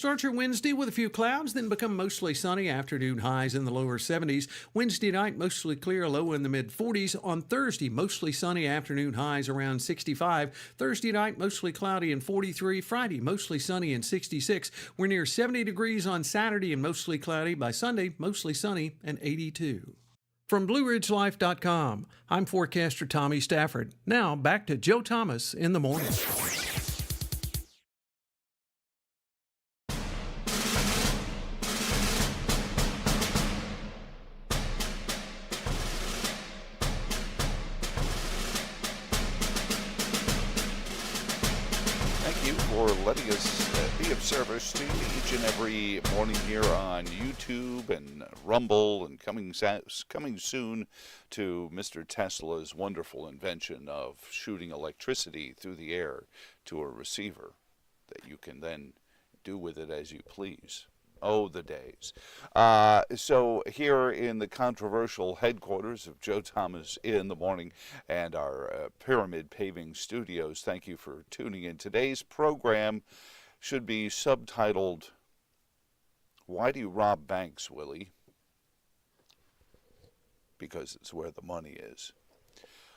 Start your Wednesday with a few clouds, then become mostly sunny. Afternoon highs in the lower 70s. Wednesday night, mostly clear, low in the mid 40s. On Thursday, mostly sunny. Afternoon highs around 65. Thursday night, mostly cloudy and 43. Friday, mostly sunny and 66. We're near 70 degrees on Saturday and mostly cloudy. By Sunday, mostly sunny and 82. From BlueRidgeLife.com, I'm forecaster Tommy Stafford. Now, back to Joe Thomas in the morning. Thank you for letting us be of service to you each and every morning here on YouTube and Rumble, and coming soon to Mr. Tesla's wonderful invention of shooting electricity through the air to a receiver that you can then do with it as you please. Oh, the days. So here in the controversial headquarters of Joe Thomas in the morning and our Pyramid Paving Studios, thank you for tuning in. Today's program should be subtitled, "Why Do You Rob Banks, Willie?" Because it's where the money is.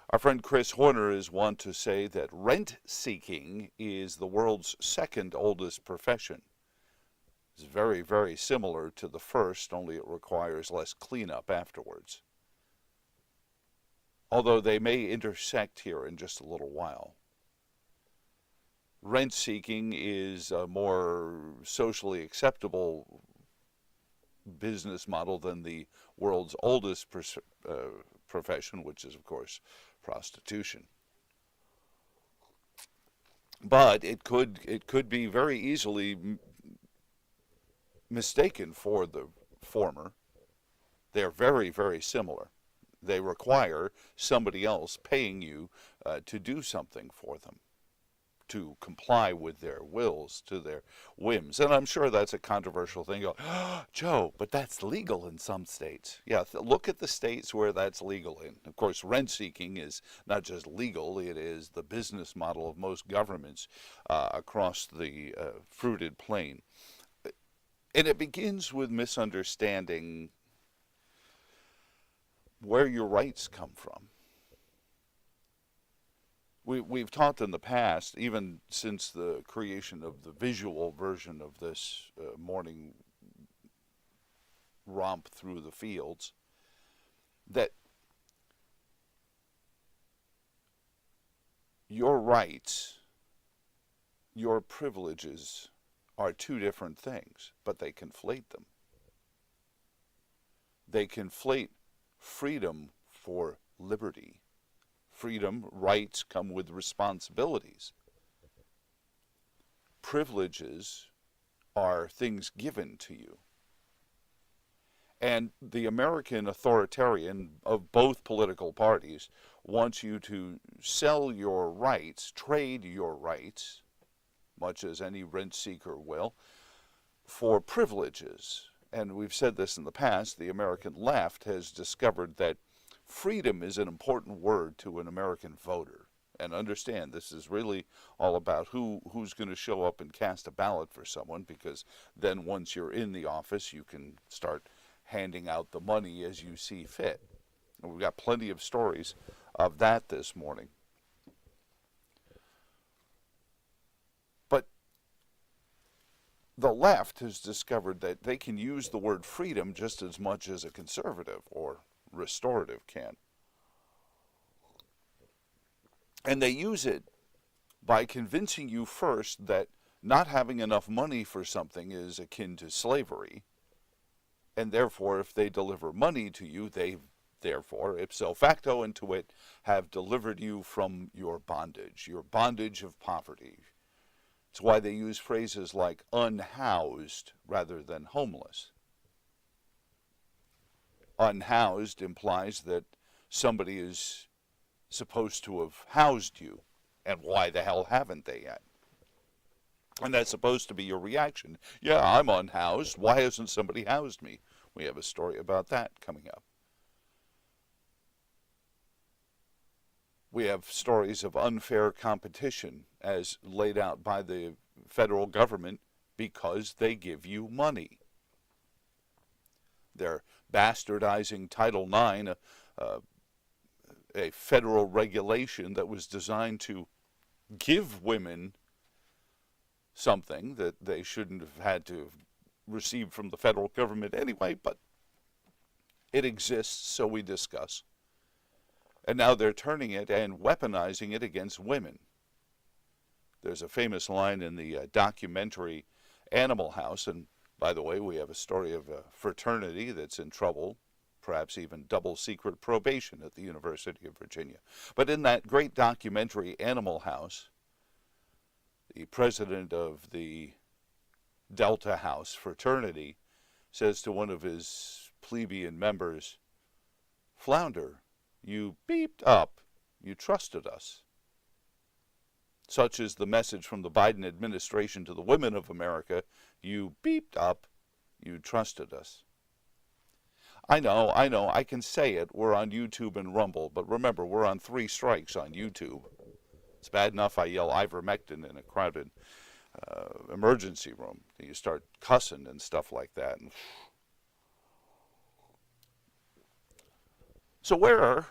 Our friend Chris Horner is wont to say that rent-seeking is the world's second oldest profession. It's very, very similar to the first, only it requires less cleanup afterwards. Although they may intersect here in just a little while. Rent-seeking is a more socially acceptable business model than the world's oldest profession, which is, of course, prostitution. But it could be very easily mistaken for the former. They're very, very similar. They require somebody else paying you to do something for them, to comply with their wills, to their whims. And I'm sure that's a controversial thing. You go, oh, Joe, but that's legal in some states. Yeah, look at the states where that's legal in. Of course, rent-seeking is not just legal, it is the business model of most governments across the fruited plain. And it begins with misunderstanding where your rights come from. We've talked in the past, even since the creation of the visual version of this morning romp through the fields, that your rights, your privileges, are two different things, but they conflate them. They conflate freedom for liberty. Freedom, rights come with responsibilities. Privileges are things given to you. And the American authoritarian of both political parties wants you to sell your rights, trade your rights, much as any rent seeker will, for privileges. And we've said this in the past, the American left has discovered that freedom is an important word to an American voter. And understand, this is really all about who's going to show up and cast a ballot for someone, because then once you're in the office, you can start handing out the money as you see fit. And we've got plenty of stories of that this morning. The left has discovered that they can use the word freedom just as much as a conservative or restorative can. And they use it by convincing you first that not having enough money for something is akin to slavery. And therefore, if they deliver money to you, they therefore, ipso facto into it, have delivered you from your bondage of poverty. It's why they use phrases like unhoused rather than homeless. Unhoused implies that somebody is supposed to have housed you, and why the hell haven't they yet? And that's supposed to be your reaction. Yeah, I'm unhoused. Why hasn't somebody housed me? We have a story about that coming up. We have stories of unfair competition as laid out by the federal government because they give you money. They're bastardizing Title IX, a federal regulation that was designed to give women something that they shouldn't have had to receive from the federal government anyway, but it exists, so we discuss. And now they're turning it and weaponizing it against women. There's a famous line in the documentary Animal House, and by the way, we have a story of a fraternity that's in trouble, perhaps even double secret probation at the University of Virginia. But in that great documentary Animal House, the president of the Delta House fraternity says to one of his plebeian members, "Flounder, you beeped up. You trusted us." Such is the message from the Biden administration to the women of America. You beeped up. You trusted us. I know, I can say it. We're on YouTube and Rumble, but remember, we're on 3 strikes on YouTube. It's bad enough I yell ivermectin in a crowded emergency room. You start cussing and stuff like that. So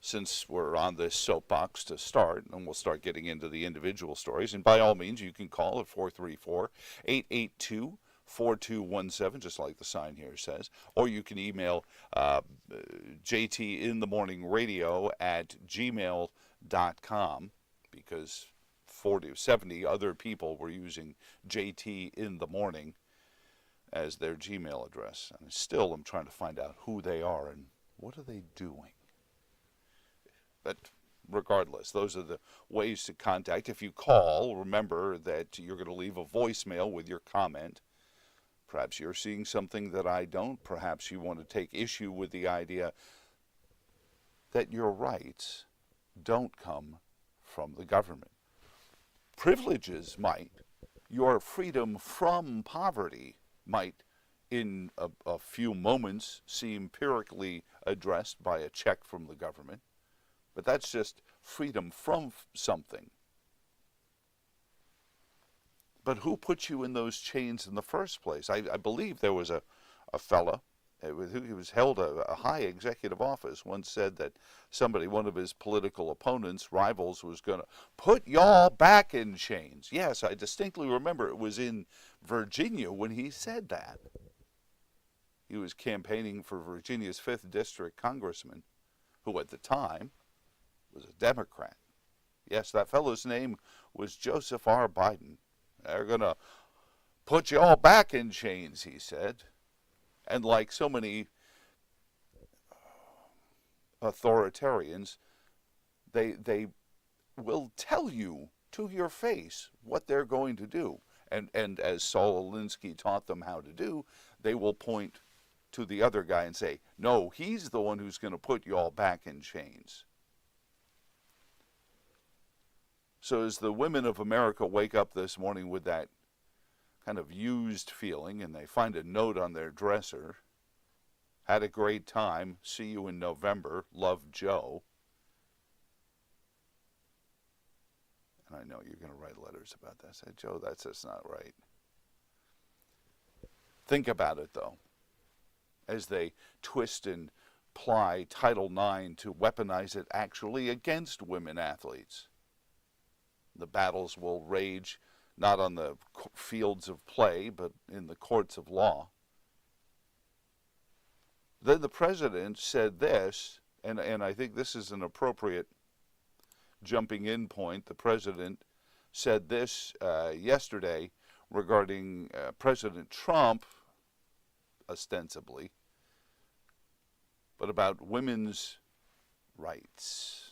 since we're on this soapbox to start, and we'll start getting into the individual stories, and by all means, you can call at 434-882-4217, just like the sign here says, or you can email jtinthemorningradio@gmail.com, because 70 other people were using JT in the Morning as their Gmail address. And still I'm trying to find out who they are and what are they doing. But regardless, those are the ways to contact. If you call, remember that you're going to leave a voicemail with your comment. Perhaps you're seeing something that I don't. Perhaps you want to take issue with the idea that your rights don't come from the government. Privileges might. Your freedom from poverty might, in a few moments, seem empirically addressed by a check from the government. But that's just freedom from something. But who put you in those chains in the first place? I believe there was a fella who was held a high executive office, once said that one of his political opponents, rivals, was going to put y'all back in chains. Yes, I distinctly remember it was in Virginia when he said that. He was campaigning for Virginia's 5th District congressman, who at the time was a Democrat. Yes, that fellow's name was Joseph R. Biden. They're going to put you all back in chains, he said. And like so many authoritarians, they will tell you to your face what they're going to do. And as Saul Alinsky taught them how to do, they will point to the other guy and say, no, he's the one who's going to put you all back in chains. So as the women of America wake up this morning with that kind of used feeling, and they find a note on their dresser, had a great time, see you in November, love, Joe. And I know you're going to write letters about that. Say, Joe, that's just not right. Think about it, though, as they twist and ply Title IX to weaponize it actually against women athletes. The battles will rage not on the fields of play, but in the courts of law. Then the president said this, and I think this is an appropriate jumping in point. The president said this yesterday regarding President Trump, ostensibly, but about women's rights.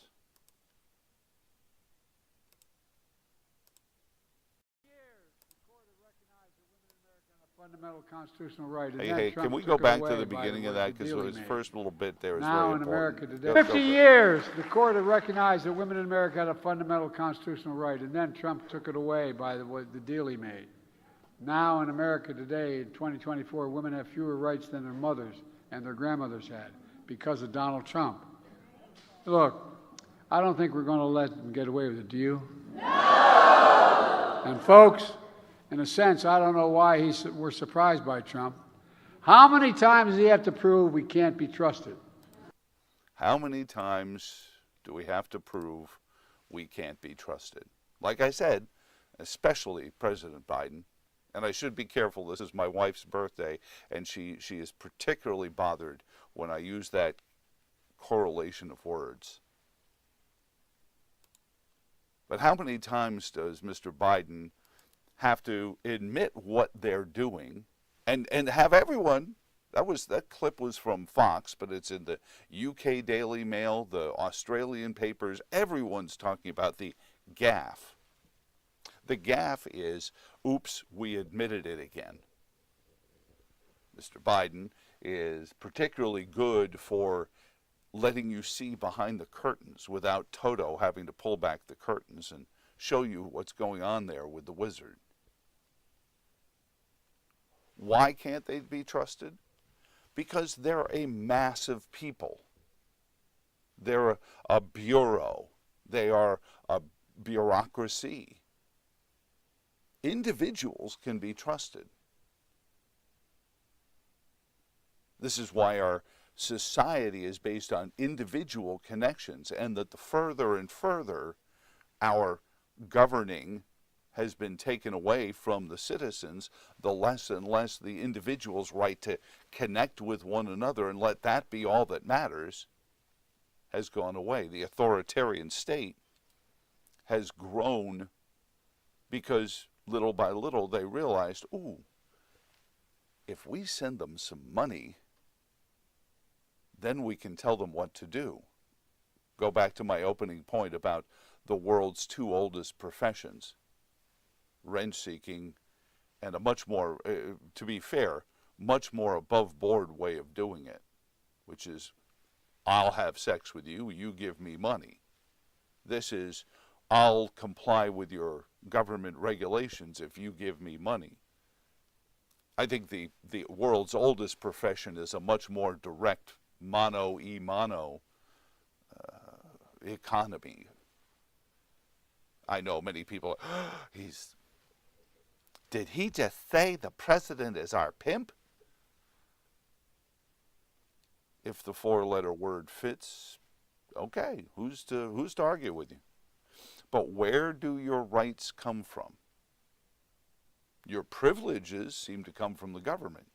Fundamental constitutional right. Hey, can we go back to the beginning of that? Because his first little bit there is now very in important. America today, 50 years, the court had recognized that women in America had a fundamental constitutional right, and then Trump took it away by the deal he made. Now in America today, in 2024, women have fewer rights than their mothers and their grandmothers had because of Donald Trump. Look, I don't think we're going to let them get away with it, do you? No! And folks, In a sense, I don't know why we're surprised by Trump. How many times does he have to prove we can't be trusted? How many times do we have to prove we can't be trusted? Like I said, especially President Biden, and I should be careful, this is my wife's birthday, and she is particularly bothered when I use that correlation of words. But how many times does Mr. Biden have to admit what they're doing and have everyone, that clip was from Fox, but it's in the UK Daily Mail, the Australian papers, everyone's talking about the gaffe. The gaffe is, oops, we admitted it again. Mr. Biden is particularly good for letting you see behind the curtains without Toto having to pull back the curtains and show you what's going on there with the wizard. Why can't they be trusted? Because they're a massive people. They're a bureau. They are a bureaucracy. Individuals can be trusted. This is why our society is based on individual connections, and that the further and further our governing has been taken away from the citizens, the less and less the individual's right to connect with one another and let that be all that matters has gone away. The authoritarian state has grown because little by little they realized, ooh, if we send them some money, then we can tell them what to do. Go back to my opening point about the world's two oldest professions, rent-seeking and a much more, to be fair, much more above-board way of doing it, which is, I'll have sex with you, you give me money. This is, I'll comply with your government regulations if you give me money. I think the world's oldest profession is a much more direct mano-a-mano economy. I know many people, did he just say the president is our pimp? If the four-letter word fits, okay, who's to argue with you? But where do your rights come from? Your privileges seem to come from the government.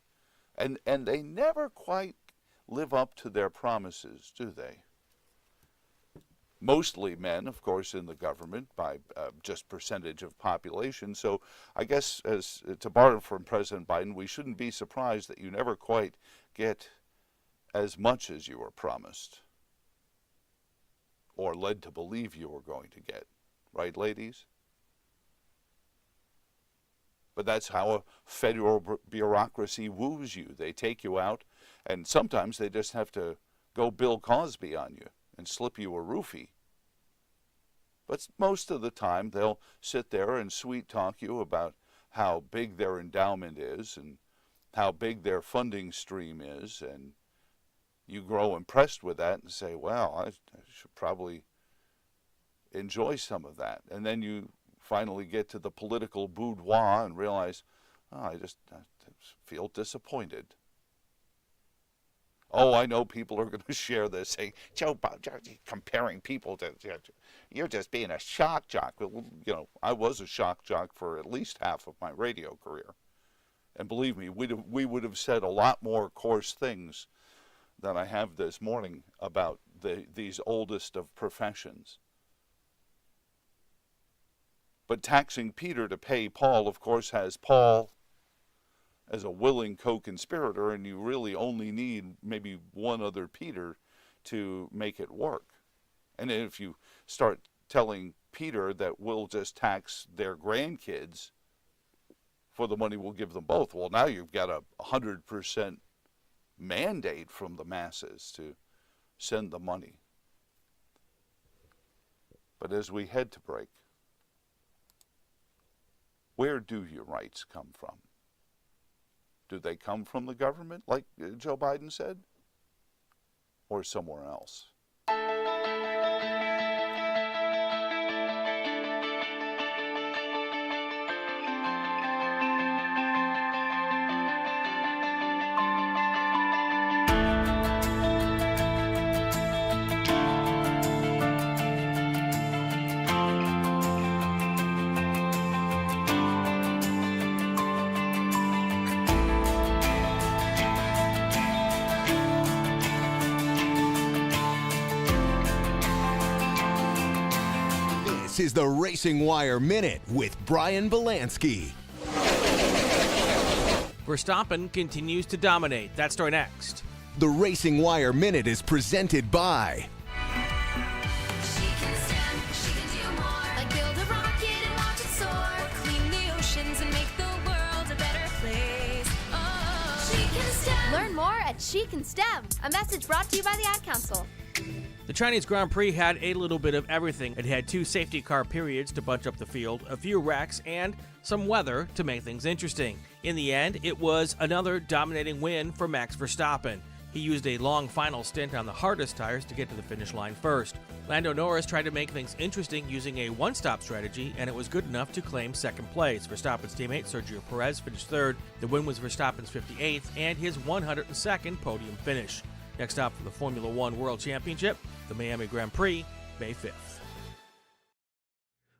And they never quite live up to their promises, do they? Mostly men, of course, in the government by just percentage of population. So I guess, as to borrow from President Biden, we shouldn't be surprised that you never quite get as much as you were promised or led to believe you were going to get. Right, ladies? But that's how a federal bureaucracy woos you. They take you out, and sometimes they just have to go Bill Cosby on you and slip you a roofie. But most of the time, they'll sit there and sweet-talk you about how big their endowment is and how big their funding stream is, and you grow impressed with that and say, well, I should probably enjoy some of that. And then you finally get to the political boudoir and realize, oh, I just feel disappointed. Oh, I know people are going to share this, saying, Joe, comparing people to, you're just being a shock jock. Well, you know, I was a shock jock for at least half of my radio career. And believe me, we would have said a lot more coarse things than I have this morning about these oldest of professions. But taxing Peter to pay Paul, of course, has Paul as a willing co-conspirator, and you really only need maybe one other Peter to make it work. And if you start telling Peter that we'll just tax their grandkids for the money we'll give them both, well, now you've got a 100% mandate from the masses to send the money. But as we head to break, where do your rights come from? Do they come from the government, like Joe Biden said, or somewhere else? This is the Racing Wire Minute with Brian Belansky. Verstappen continues to dominate. That story next. The Racing Wire Minute is presented by She can stand, she can do more. Like build a rocket and watch it soar. Clean the oceans and make the world a better place. Oh, she can stand. Learn more at She Can STEM, a message brought to you by the Ad Council. The Chinese Grand Prix had a little bit of everything. It had 2 safety car periods to bunch up the field, a few wrecks, and some weather to make things interesting. In the end, it was another dominating win for Max Verstappen. He used a long final stint on the hardest tires to get to the finish line first. Lando Norris tried to make things interesting using a one-stop strategy, and it was good enough to claim second place. Verstappen's teammate Sergio Perez finished third. The win was Verstappen's 58th and his 102nd podium finish. Next up for the Formula One World Championship, the Miami Grand Prix, May 5th.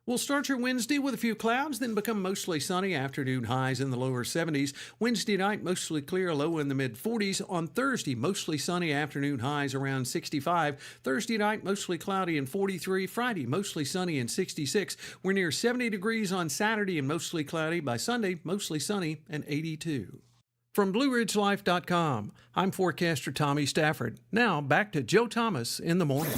We'll start your Wednesday with a few clouds, then become mostly sunny. Afternoon highs in the lower 70s. Wednesday night, mostly clear, low in the mid 40s. On Thursday, mostly sunny. Afternoon highs around 65. Thursday night, mostly cloudy and 43. Friday, mostly sunny and 66. We're near 70 degrees on Saturday and mostly cloudy. By Sunday, mostly sunny and 82. From BlueRidgeLife.com, I'm forecaster Tommy Stafford. Now back to Joe Thomas in the morning.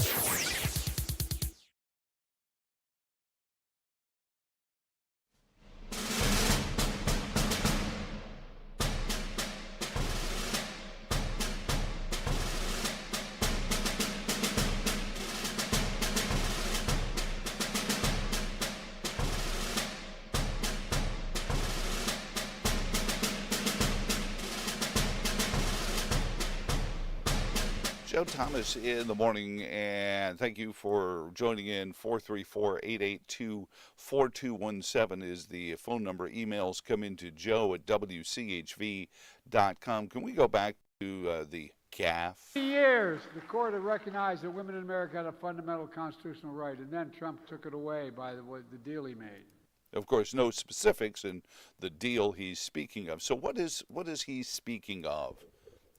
Joe Thomas in the morning, and thank you for joining in. 434-882-4217 is the phone number. Emails come into joe@wchv.com. Can we go back to the gaffe? For years, the court had recognized that women in America had a fundamental constitutional right, and then Trump took it away by the deal he made. Of course, no specifics in the deal he's speaking of. So what is he speaking of?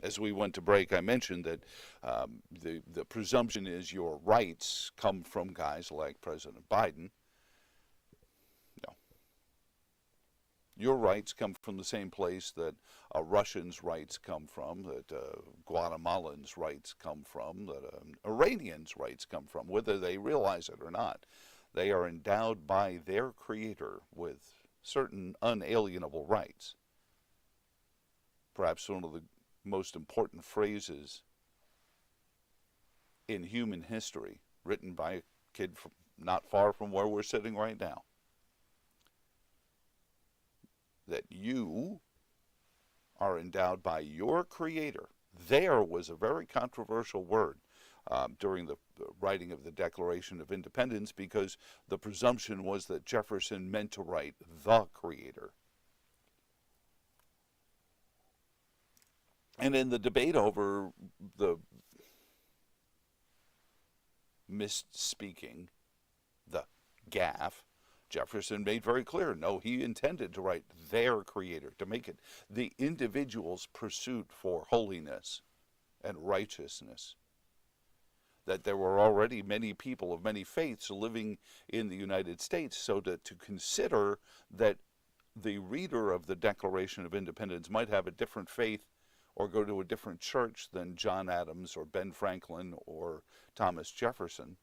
As we went to break, I mentioned that the presumption is your rights come from guys like President Biden. No. Your rights come from the same place that a Russian's rights come from, that Guatemalans' rights come from, that Iranians' rights come from, whether they realize it or not. They are endowed by their creator with certain unalienable rights. Perhaps one of the most important phrases in human history, written by a kid from not far from where we're sitting right now, that you are endowed by your creator. There was a very controversial word during the writing of the Declaration of Independence, because the presumption was that Jefferson meant to write the creator. And in the debate over the misspeaking, the gaffe, Jefferson made very clear, no, he intended to write their creator, to make it the individual's pursuit for holiness and righteousness. That there were already many people of many faiths living in the United States, so to consider that the reader of the Declaration of Independence might have a different faith or go to a different church than John Adams or Ben Franklin or Thomas Jefferson.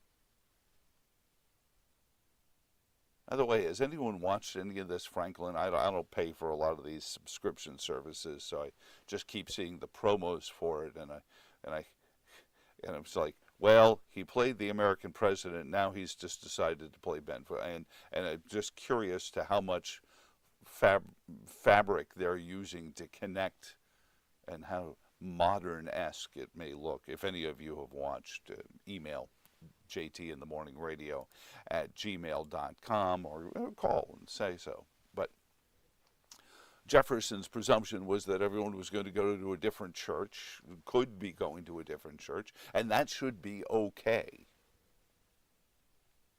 By the way, has anyone watched any of this Franklin? I don't pay for a lot of these subscription services, so I just keep seeing the promos for it, and it's like, well, he played the American president, now he's just decided to play Ben, and I'm just curious to how much fabric they're using to connect, and how modern-esque it may look. If any of you have watched, email jtinthemorningradio@gmail.com or call and say so. But Jefferson's presumption was that everyone was going to go to a different church, could be going to a different church, and that should be okay.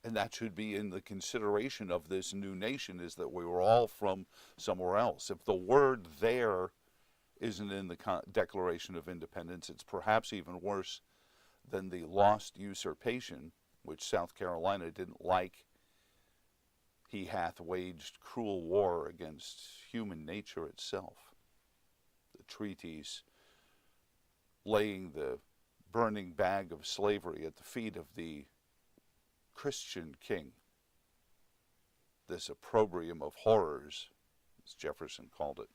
And that should be in the consideration of this new nation, is that we were all from somewhere else. If the word there isn't in the Declaration of Independence, it's perhaps even worse than the lost usurpation, which South Carolina didn't like He hath waged cruel war against human nature itself. The treatise laying the burning bag of slavery at the feet of the Christian king. This opprobrium of horrors, as Jefferson called it.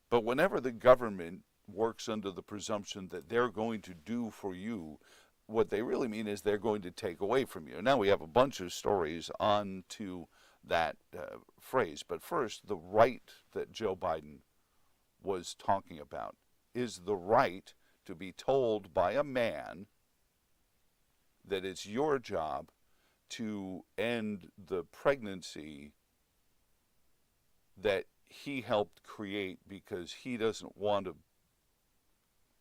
But whenever the government works under the presumption that they're going to do for you, what they really mean is they're going to take away from you. Now we have a bunch of stories on to that phrase. But first, the right that Joe Biden was talking about is the right to be told by a man that it's your job to end the pregnancy that he helped create because he doesn't want to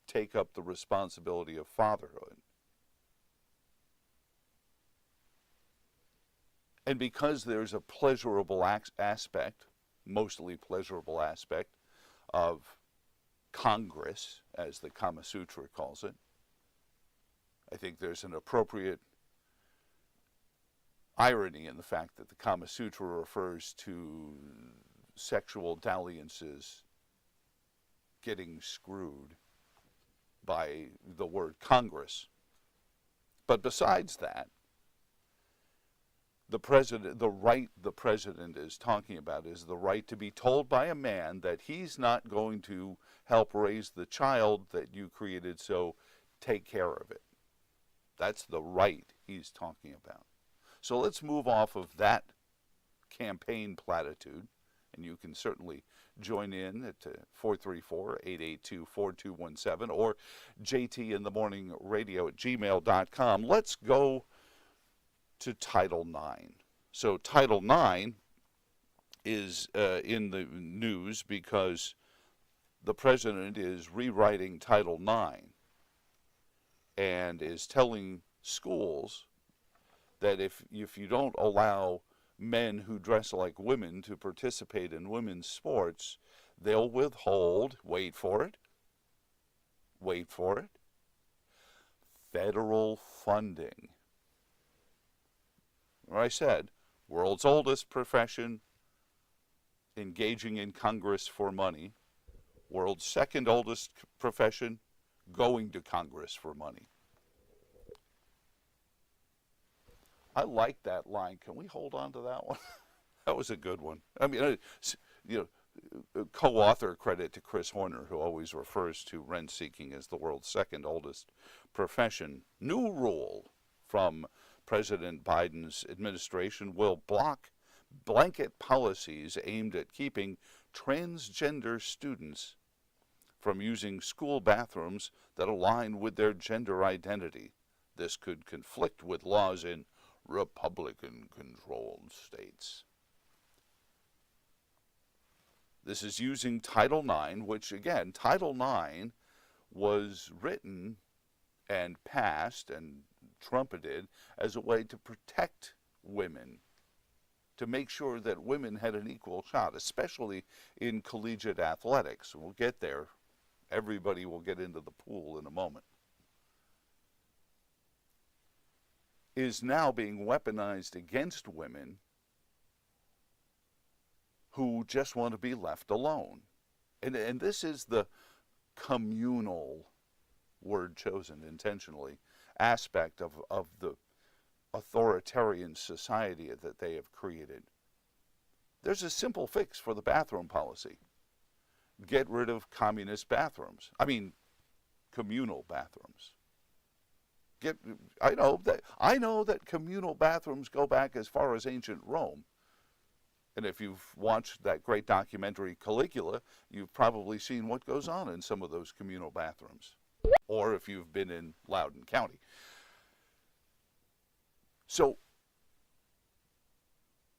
take up the responsibility of fatherhood. And because there's a pleasurable aspect, mostly pleasurable aspect, of Congress, as the Kama Sutra calls it, I think there's an appropriate irony in the fact that the Kama Sutra refers to sexual dalliances getting screwed by the word Congress. But besides that, the right the president is talking about is the right to be told by a man that he's not going to help raise the child that you created, so take care of it. That's the right he's talking about. So let's move off of that campaign platitude, and you can certainly join in at 434-882-4217 or jtinthemorningradio@gmail.com. Let's go to Title IX. So Title IX is in the news because the president is rewriting Title IX and is telling schools that if you don't allow men who dress like women to participate in women's sports, they'll withhold, wait for it, federal funding. I said, world's oldest profession, engaging in Congress for money. World's second oldest profession, going to Congress for money. I like that line. Can we hold on to that one? That was a good one. I mean, co-author credit to Chris Horner, who always refers to rent-seeking as the world's second oldest profession. New rule from President Biden's administration will block blanket policies aimed at keeping transgender students from using school bathrooms that align with their gender identity. This could conflict with laws in Republican-controlled states. This is using Title IX, which, again, Title IX was written and passed and trumpeted as a way to protect women, to make sure that women had an equal shot, especially in collegiate athletics. We'll get there. Everybody will get into the pool in a moment. Is now being weaponized against women who just want to be left alone. And this is the communal, word chosen intentionally, aspect of the authoritarian society that they have created. There's a simple fix for the bathroom policy. Get rid of communist bathrooms. I mean, communal bathrooms. I know that communal bathrooms go back as far as ancient Rome. And if you've watched that great documentary Caligula, you've probably seen what goes on in some of those communal bathrooms. Or if you've been in Loudoun County. So,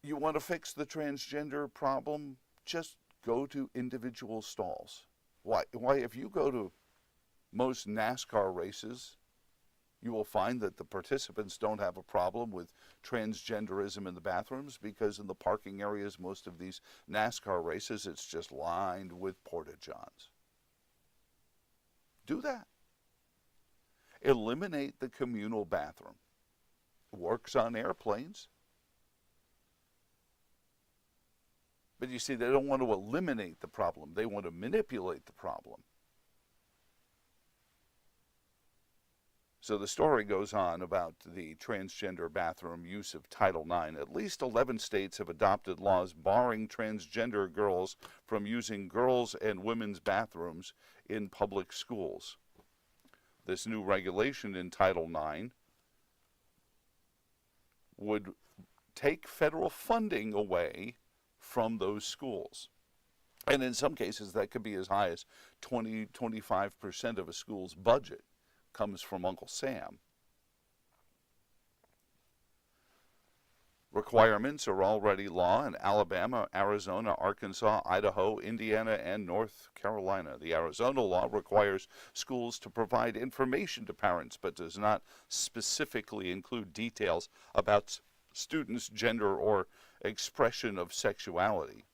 you want to fix the transgender problem? Just go to individual stalls. Why, if you go to most NASCAR races, you will find that the participants don't have a problem with transgenderism in the bathrooms, because in the parking areas, most of these NASCAR races, it's just lined with porta-johns. Do that. Eliminate the communal bathroom. It works on airplanes. But you see, they don't want to eliminate the problem. They want to manipulate the problem. So the story goes on about the transgender bathroom use of Title IX. At least 11 states have adopted laws barring transgender girls from using girls' and women's bathrooms in public schools. This new regulation in Title IX would take federal funding away from those schools. And in some cases, that could be as high as 20-25% of a school's budget comes from Uncle Sam. Requirements are already law in Alabama, Arizona, Arkansas, Idaho, Indiana, and North Carolina. The Arizona law requires schools to provide information to parents, but does not specifically include details about students' gender or expression of sexuality.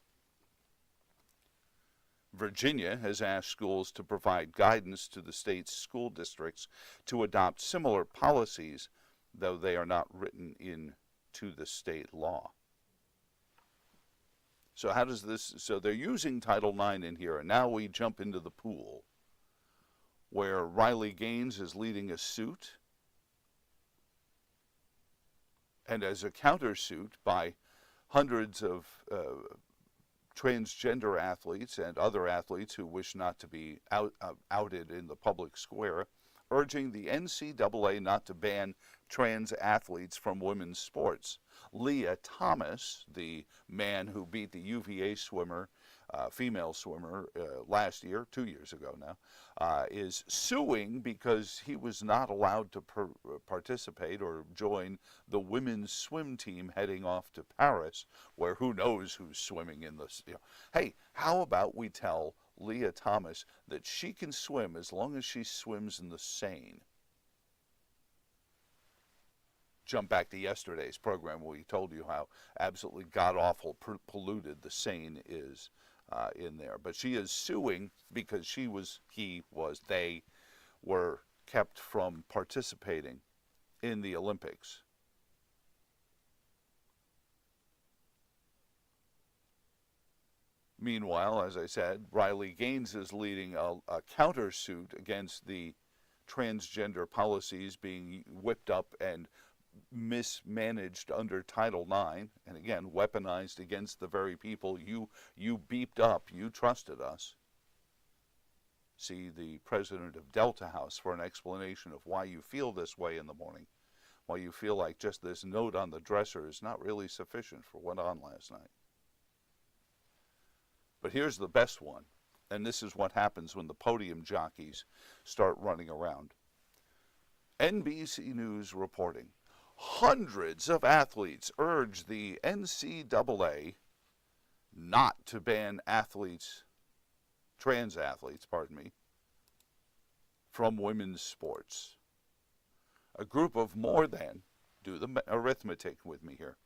Virginia has asked schools to provide guidance to the state's school districts to adopt similar policies, though they are not written into the state law. So how does this, so they're using Title IX in here, and now we jump into the pool, where Riley Gaines is leading a suit, and as a countersuit by hundreds of transgender athletes and other athletes who wish not to be outed in the public square, urging the NCAA not to ban trans athletes from women's sports. Leah Thomas, the man who beat the UVA swimmer, female swimmer, last year, 2 years ago now, is suing because he was not allowed to participate or join the women's swim team heading off to Paris, where who knows who's swimming in this. Hey, how about we tell Leah Thomas that she can swim as long as she swims in the Seine? Jump back to yesterday's program where we told you how absolutely god-awful polluted the Seine is in there. But she is suing because they were kept from participating in the Olympics. Meanwhile, as I said, Riley Gaines is leading a countersuit against the transgender policies being whipped up and mismanaged under Title IX, and again, weaponized against the very people you beeped up, you trusted us. See the president of Delta House for an explanation of why you feel this way in the morning, why you feel like just this note on the dresser is not really sufficient for what went on last night. But here's the best one, and this is what happens when the podium jockeys start running around. NBC News reporting. Hundreds of athletes urge the NCAA not to ban trans athletes, from women's sports. A group of more than, do the arithmetic with me here,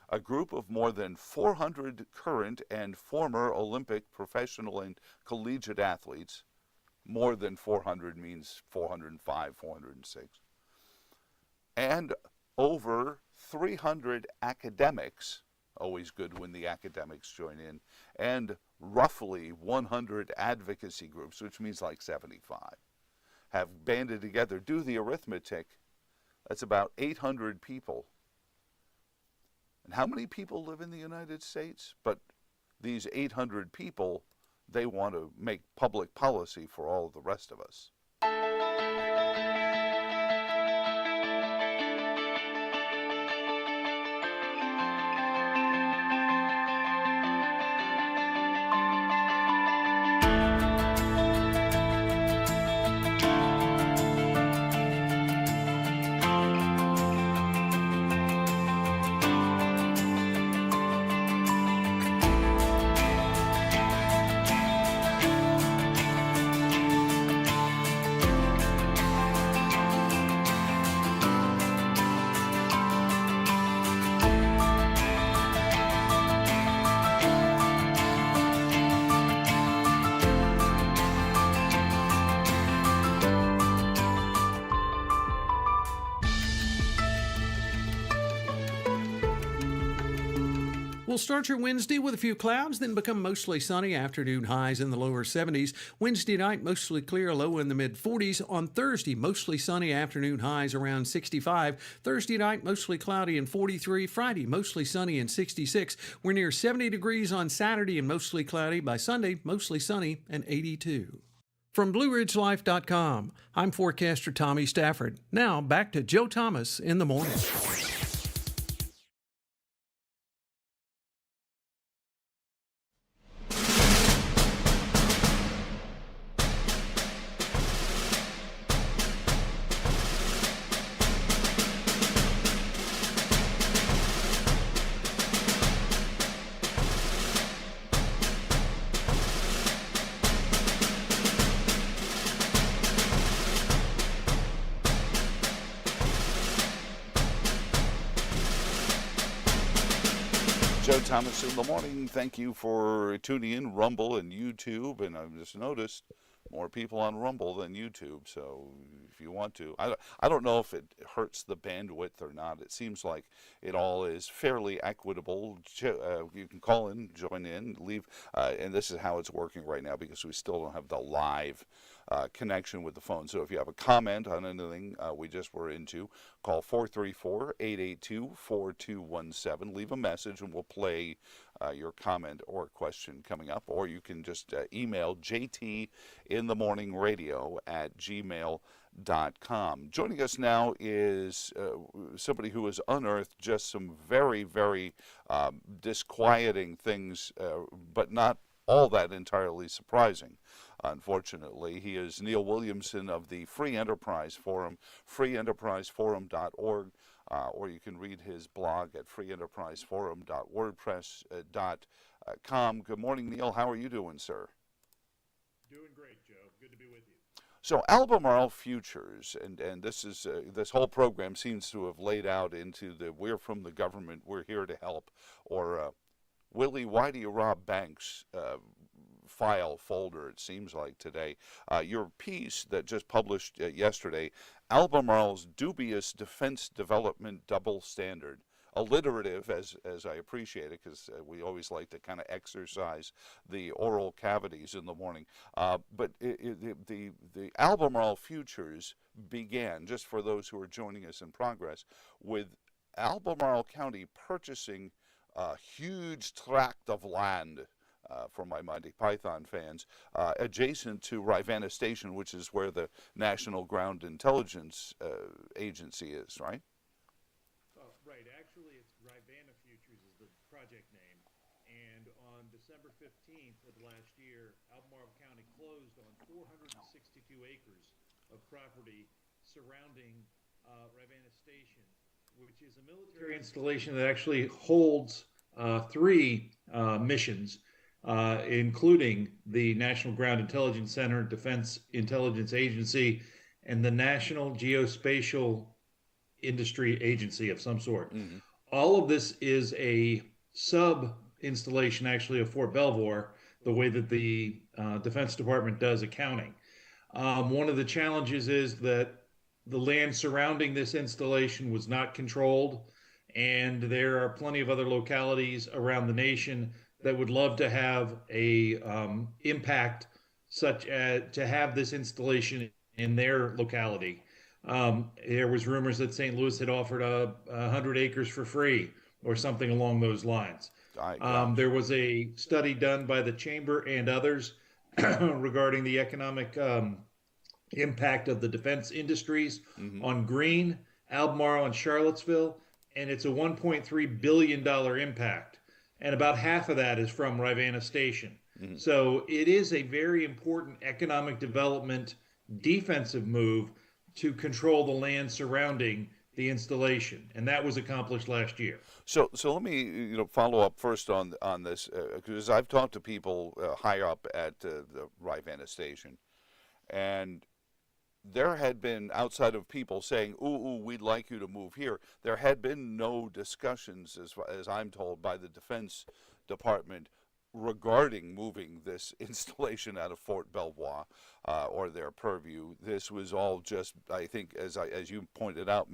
a group of more than 400 current and former Olympic professional and collegiate athletes, more than 400 means 405, 406, and over 300 academics, always good when the academics join in, and roughly 100 advocacy groups, which means like 75, have banded together. Do the arithmetic. That's about 800 people. And how many people live in the United States? But these 800 people, they want to make public policy for all of the rest of us. We'll start your Wednesday with a few clouds, then become mostly sunny. Afternoon highs in the lower 70s. Wednesday night, mostly clear, low in the mid 40s. On Thursday, mostly sunny. Afternoon highs around 65. Thursday night, mostly cloudy and 43. Friday, mostly sunny and 66. We're near 70 degrees on Saturday and mostly cloudy. By Sunday, mostly sunny and 82. From BlueRidgeLife.com, I'm forecaster Tommy Stafford. Now, back to Joe Thomas in the morning. Joe Thomas in the morning. Thank you for tuning in, Rumble and YouTube. And I've just noticed more people on Rumble than YouTube. So if you want to, I don't know if it hurts the bandwidth or not. It seems like it all is fairly equitable. You can call in, join in, leave. And this is how it's working right now because we still don't have the live connection with the phone. So if you have a comment on anything we just were into, call 434-882-4217. Leave a message and we'll play your comment or question coming up. Or you can just email jtinthemorningradio@gmail.com. Joining us now is somebody who has unearthed just some very, very disquieting things, but not all that entirely surprising. Unfortunately, he is Neil Williamson of the Free Enterprise Forum, freeenterpriseforum.org, or you can read his blog at freeenterpriseforum.wordpress.com. Good morning, Neil. How are you doing, sir? Doing great, Joe. Good to be with you. So Albemarle Futures, and this is this whole program seems to have laid out into the "we're from the government, we're here to help," or Willie, why do you rob banks? File folder, it seems like today. Your piece that just published yesterday, Albemarle's dubious defense development double standard. Alliterative, as I appreciate it, because we always like to kind of exercise the oral cavities in the morning. But the Albemarle Futures began, just for those who are joining us in progress, with Albemarle County purchasing a huge tract of land, for my Monty Python fans, adjacent to Rivanna Station, which is where the National Ground Intelligence Agency is, right? Right. Actually, it's Rivanna Futures is the project name. And on December 15th of last year, Albemarle County closed on 462 acres of property surrounding Rivanna Station, which is a military installation that actually holds three missions, including the National Ground Intelligence Center, Defense Intelligence Agency, and the National Geospatial Industry Agency of some sort. Mm-hmm. All of this is a sub-installation, actually, of Fort Belvoir, the way that the Defense Department does accounting. One of the challenges is that the land surrounding this installation was not controlled, and there are plenty of other localities around the nation that would love to have a impact such as to have this installation in their locality. There was rumors that St. Louis had offered 100 acres for free or something along those lines. There was a study done by the Chamber and others regarding the economic impact of the defense industries on Greene, Albemarle, and Charlottesville, and it's a $1.3 billion impact. And about half of that is from Rivanna Station. Mm-hmm. So it is a very important economic development defensive move to control the land surrounding the installation, and that was accomplished last year. So let me follow up first on this, because I've talked to people high up at the Rivanna Station, and there had been, outside of people saying, ooh, we'd like you to move here, there had been no discussions, as I'm told, by the Defense Department regarding moving this installation out of Fort Belvoir or their purview. This was all just, I think, as you pointed out,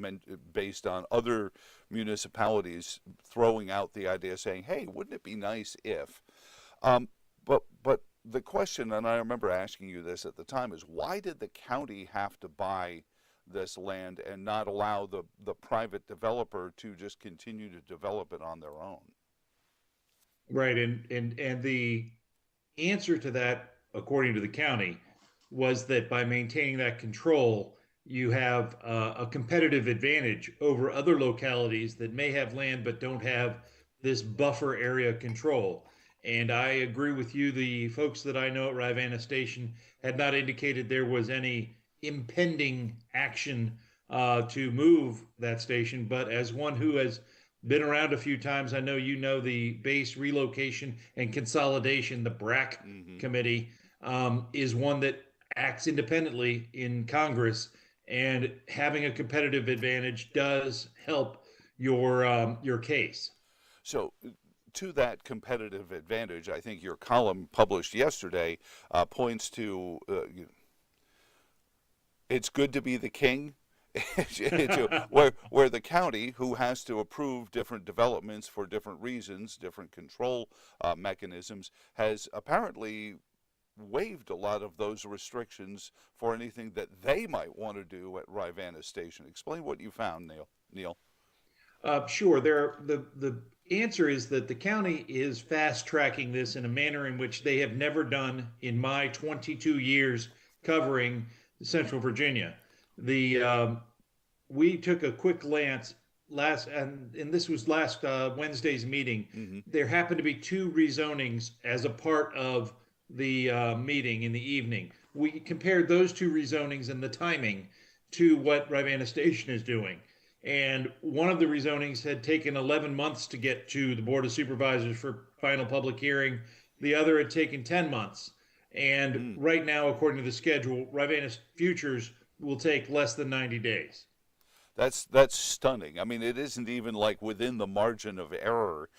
based on other municipalities throwing out the idea, saying, "Hey, wouldn't it be nice if?" But the question, and I remember asking you this at the time, is why did the county have to buy this land and not allow the private developer to just continue to develop it on their own? Right, and the answer to that, according to the county, was that by maintaining that control, you have a competitive advantage over other localities that may have land but don't have this buffer area control. And I agree with you. The folks that I know at Rivanna Station had not indicated there was any impending action to move that station. But as one who has been around a few times, I know you know the Base Relocation and Consolidation, the BRAC committee, is one that acts independently in Congress, and having a competitive advantage does help your case. So, to that competitive advantage, I think your column published yesterday points to it's good to be the king. where the county, who has to approve different developments for different reasons, different control mechanisms, has apparently waived a lot of those restrictions for anything that they might want to do at Rivanna Station. Explain what you found, Neil. Sure. The answer is that the county is fast tracking this in a manner in which they have never done in my 22 years covering Central Virginia. We took a quick glance and this was last Wednesday's meeting. There happened to be 2 rezonings as a part of the meeting in the evening. We compared those 2 rezonings and the timing to what Rivanna Station is doing. And one of the rezonings had taken 11 months to get to the Board of Supervisors for final public hearing. The other had taken 10 months. And right now, according to the schedule, Rivanna Futures will take less than 90 days. That's stunning. I mean, it isn't even like within the margin of error.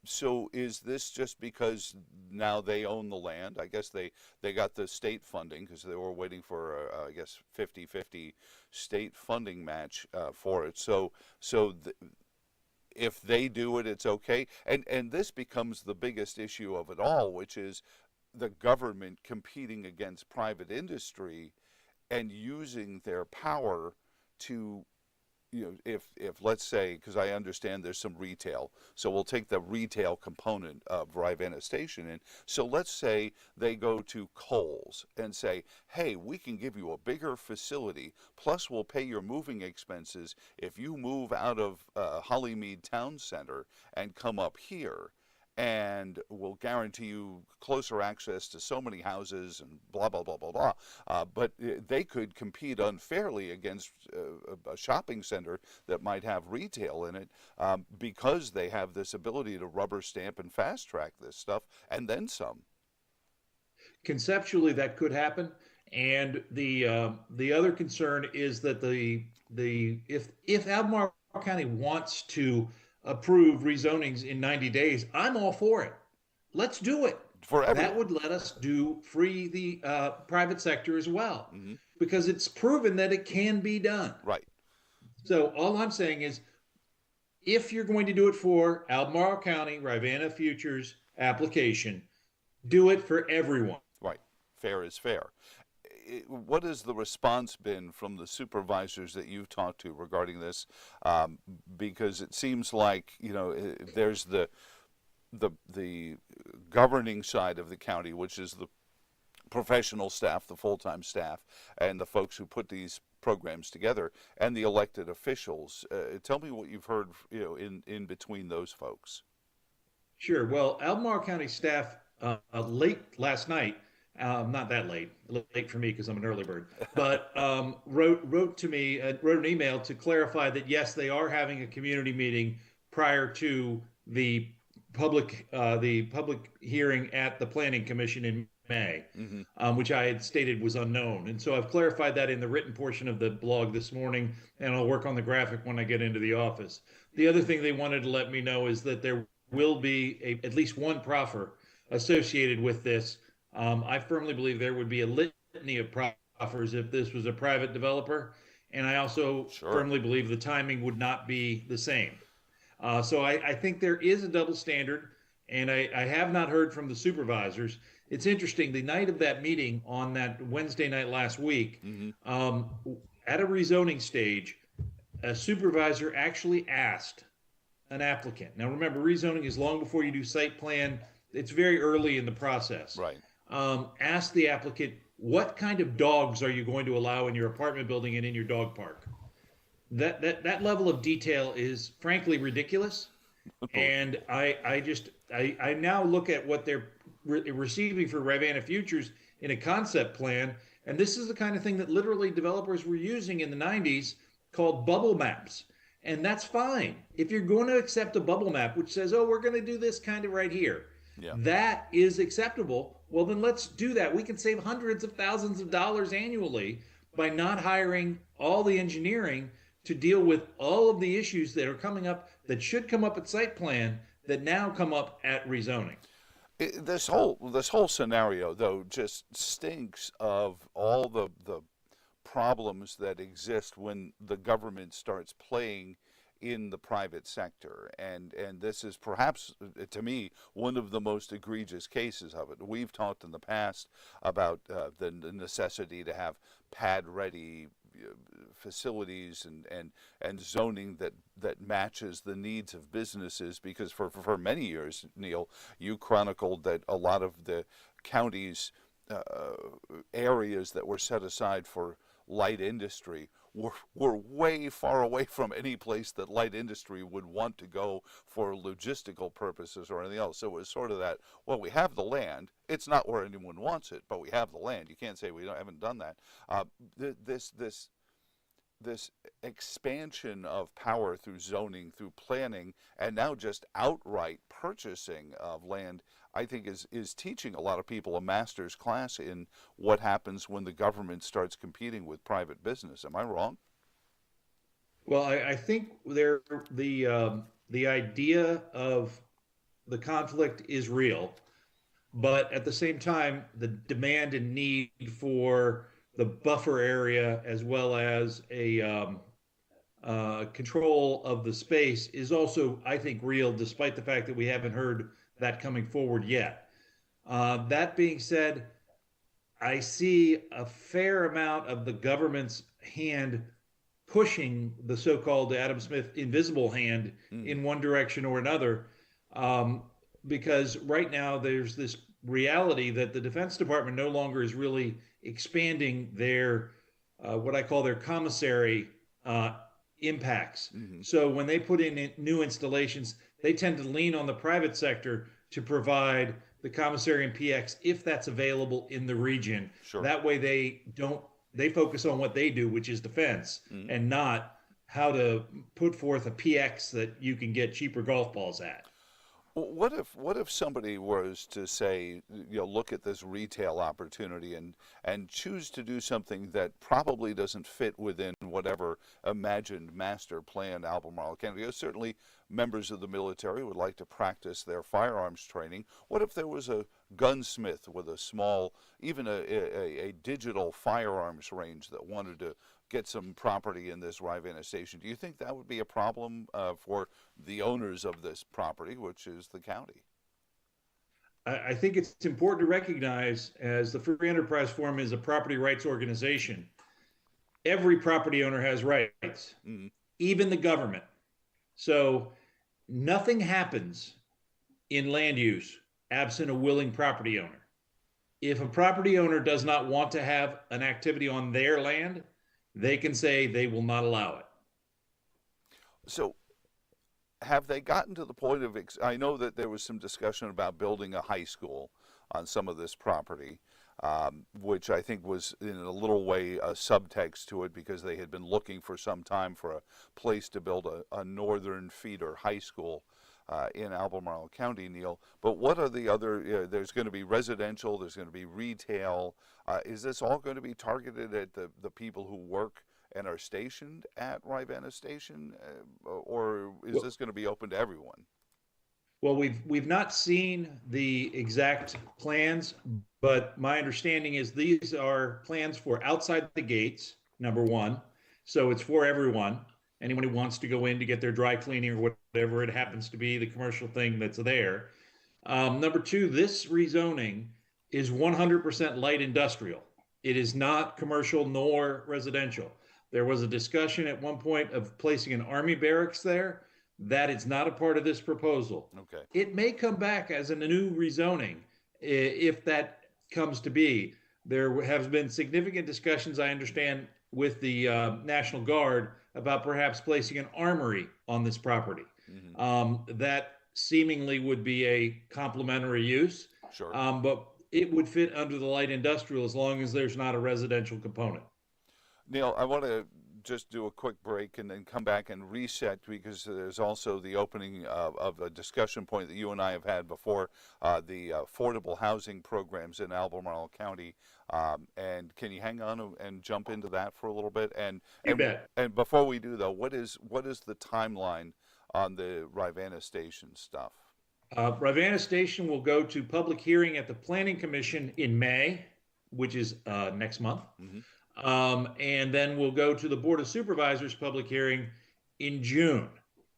So is this just because now they own the land? I guess they got the state funding because they were waiting for, I guess, 50-50 state funding match for it. So if they do it, it's okay. And this becomes the biggest issue of it all, which is the government competing against private industry and using their power to, if let's say, because I understand there's some retail, so we'll take the retail component of Rivanna Station in. So let's say they go to Kohl's and say, hey, we can give you a bigger facility, plus we'll pay your moving expenses if you move out of Hollymead Town Center and come up here. And we'll guarantee you closer access to so many houses and blah, blah, blah, blah, blah. But they could compete unfairly against a shopping center that might have retail in it because they have this ability to rubber stamp and fast track this stuff and then some. Conceptually, that could happen. And the other concern is that if Albemarle County wants to approve rezonings in 90 days, I'm all for it. Let's do it. That would let us free the private sector as well, because it's proven that it can be done. Right. So all I'm saying is, if you're going to do it for Albemarle County, Rivanna Futures application, do it for everyone. Right. Fair is fair. What has the response been from the supervisors that you've talked to regarding this? Because it seems like, there's the governing side of the county, which is the professional staff, the full-time staff, and the folks who put these programs together, and the elected officials. Tell me what you've heard, in between those folks. Sure. Well, Albemarle County staff late last night, not that late for me because I'm an early bird, but wrote to me, wrote an email to clarify that yes, they are having a community meeting prior to the public hearing at the Planning Commission in May, which I had stated was unknown. And so I've clarified that in the written portion of the blog this morning, and I'll work on the graphic when I get into the office. The other thing they wanted to let me know is that there will be at least one proffer associated with this. I firmly believe there would be a litany of proffers if this was a private developer, and I also firmly believe the timing would not be the same. So I think there is a double standard, and I have not heard from the supervisors. It's interesting, the night of that meeting on that Wednesday night last week, at a rezoning stage, a supervisor actually asked an applicant. Now remember, rezoning is long before you do site plan. It's very early in the process. Right. Ask the applicant, what kind of dogs are you going to allow in your apartment building and in your dog park? That level of detail is frankly ridiculous. And I now look at what they're receiving for Rivanna Futures in a concept plan, and this is the kind of thing that literally developers were using in the 90s called bubble maps. And that's fine. If you're going to accept a bubble map which says, oh, we're going to do this kind of right here, that is acceptable. Well, then let's do that. We can save hundreds of thousands of dollars annually by not hiring all the engineering to deal with all of the issues that are coming up that should come up at site plan that now come up at rezoning. This whole scenario, though, just stinks of all the problems that exist when the government starts playing in the private sector, and this is perhaps, to me, one of the most egregious cases of it. We've talked in the past about the necessity to have pad-ready facilities and zoning that matches the needs of businesses, because for many years, Neil, you chronicled that a lot of the county's areas that were set aside for light industry were way far away from any place that light industry would want to go for logistical purposes or anything else. So it was sort of that, well, we have the land. It's not where anyone wants it, but we have the land. You can't say we haven't done that. This expansion of power through zoning, through planning, and now just outright purchasing of land, I think is teaching a lot of people a master's class in what happens when the government starts competing with private business. Am I wrong? Well, I think the idea of the conflict is real, but at the same time, the demand and need for the buffer area as well as a control of the space is also, I think, real, despite the fact that we haven't heard that coming forward yet. That being said, I see a fair amount of the government's hand pushing the so-called Adam Smith invisible hand in one direction or another, because right now there's this reality that the Defense Department no longer is really expanding their what I call their commissary impacts. So when they put in new installations, they tend to lean on the private sector to provide the commissary and PX if that's available in the region. That way they focus on what they do, which is defense, and not how to put forth a PX that you can get cheaper golf balls at. What if somebody was to say, look at this retail opportunity and choose to do something that probably doesn't fit within whatever imagined master plan Albemarle County? Certainly members of the military would like to practice their firearms training. What if there was a gunsmith with a small, even a digital firearms range that wanted to get some property in this Rivanna station? Do you think that would be a problem for the owners of this property, which is the county? I think it's important to recognize, as the Free Enterprise Forum is a property rights organization, every property owner has rights, even the government. So nothing happens in land use absent a willing property owner. If a property owner does not want to have an activity on their land, they can say they will not allow it. So have they gotten to the point of, I know that there was some discussion about building a high school on some of this property, which I think was in a little way a subtext to it, because they had been looking for some time for a place to build a northern feeder high school in Albemarle County, Neil. But what are the other, there's going to be residential, there's going to be retail. Is this all going to be targeted at the people who work and are stationed at Rivanna Station, or is this going to be open to everyone? Well, we've not seen the exact plans, but my understanding is these are plans for outside the gates, number one. So it's for everyone, anyone who wants to go in to get their dry cleaning or whatever it happens to be, the commercial thing that's there. Number two, this rezoning is 100% light industrial. It is not commercial nor residential. There was a discussion at one point of placing an army barracks there. That is not a part of this proposal. Okay. It may come back as a new rezoning if that comes to be. There have been significant discussions, I understand, with the National Guard about perhaps placing an armory on this property. That seemingly would be a complementary use. Sure. But it would fit under the light industrial as long as there's not a residential component. Neil, I want to just do a quick break and then come back and reset, because there's also the opening of a discussion point that you and I have had before, the affordable housing programs in Albemarle County. And can you hang on and jump into that for a little bit? You bet. And before we do, though, what is the timeline on the Rivanna Station stuff? Rivanna Station will go to public hearing at the Planning Commission in May, which is next month. And then we'll go to the Board of Supervisors public hearing in June.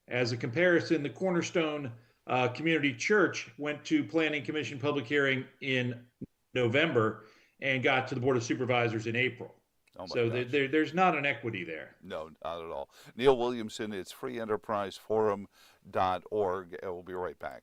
As a comparison, the Cornerstone Community Church went to Planning Commission public hearing in November and got to the Board of Supervisors in April. Oh my So gosh. there's not an equity there. No, not at all. Neil Williamson, it's freeenterpriseforum.org. We'll be right back.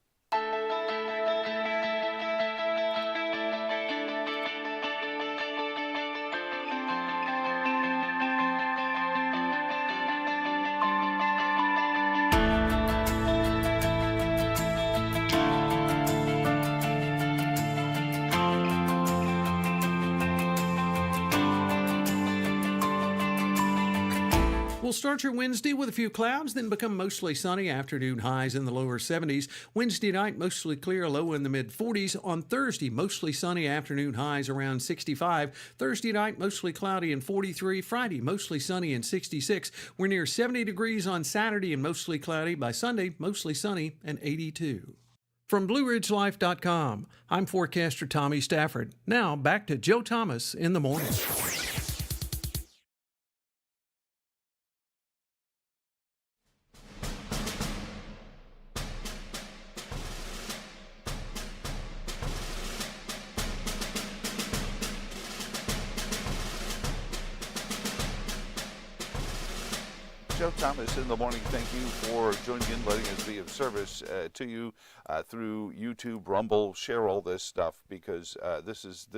We'll start your Wednesday with a few clouds, then become mostly sunny. Afternoon highs in the lower 70s. Wednesday night, mostly clear, low in the mid 40s. On Thursday, mostly sunny. Afternoon highs around 65. Thursday night, mostly cloudy and 43. Friday, mostly sunny and 66. We're near 70 degrees on Saturday and mostly cloudy. By Sunday, mostly sunny and 82. From BlueRidgeLife.com, I'm forecaster Tommy Stafford. Now back to Joe Thomas in the morning. Joe Thomas in the morning. Thank you for joining in, letting us be of service to you through YouTube, Rumble. Share all this stuff, because this is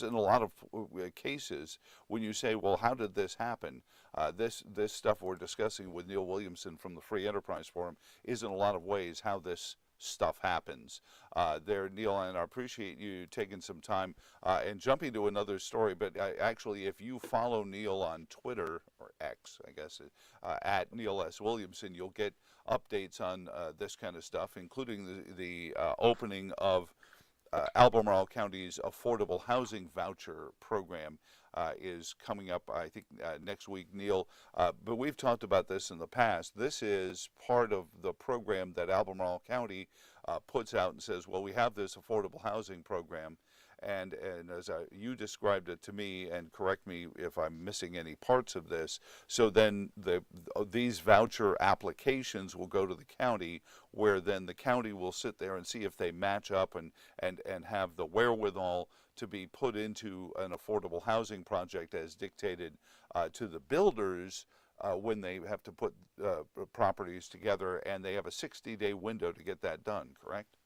in a lot of cases when you say, well, how did this happen? This stuff we're discussing with Neil Williamson from the Free Enterprise Forum is in a lot of ways how this stuff happens. Neil, and I appreciate you taking some time and jumping to another story. But actually, if you follow Neil on Twitter, or X, I guess, at Neil S. Williamson, you'll get updates on this kind of stuff, including the opening of Albemarle County's affordable housing voucher program is coming up, I think, next week, Neil. But we've talked about this in the past. This is part of the program that Albemarle County puts out and says, well, we have this affordable housing program. And as you described it to me, and correct me if I'm missing any parts of this, so then these voucher applications will go to the county, where then the county will sit there and see if they match up and have the wherewithal to be put into an affordable housing project as dictated to the builders when they have to put properties together, and they have a 60-day window to get that done, correct?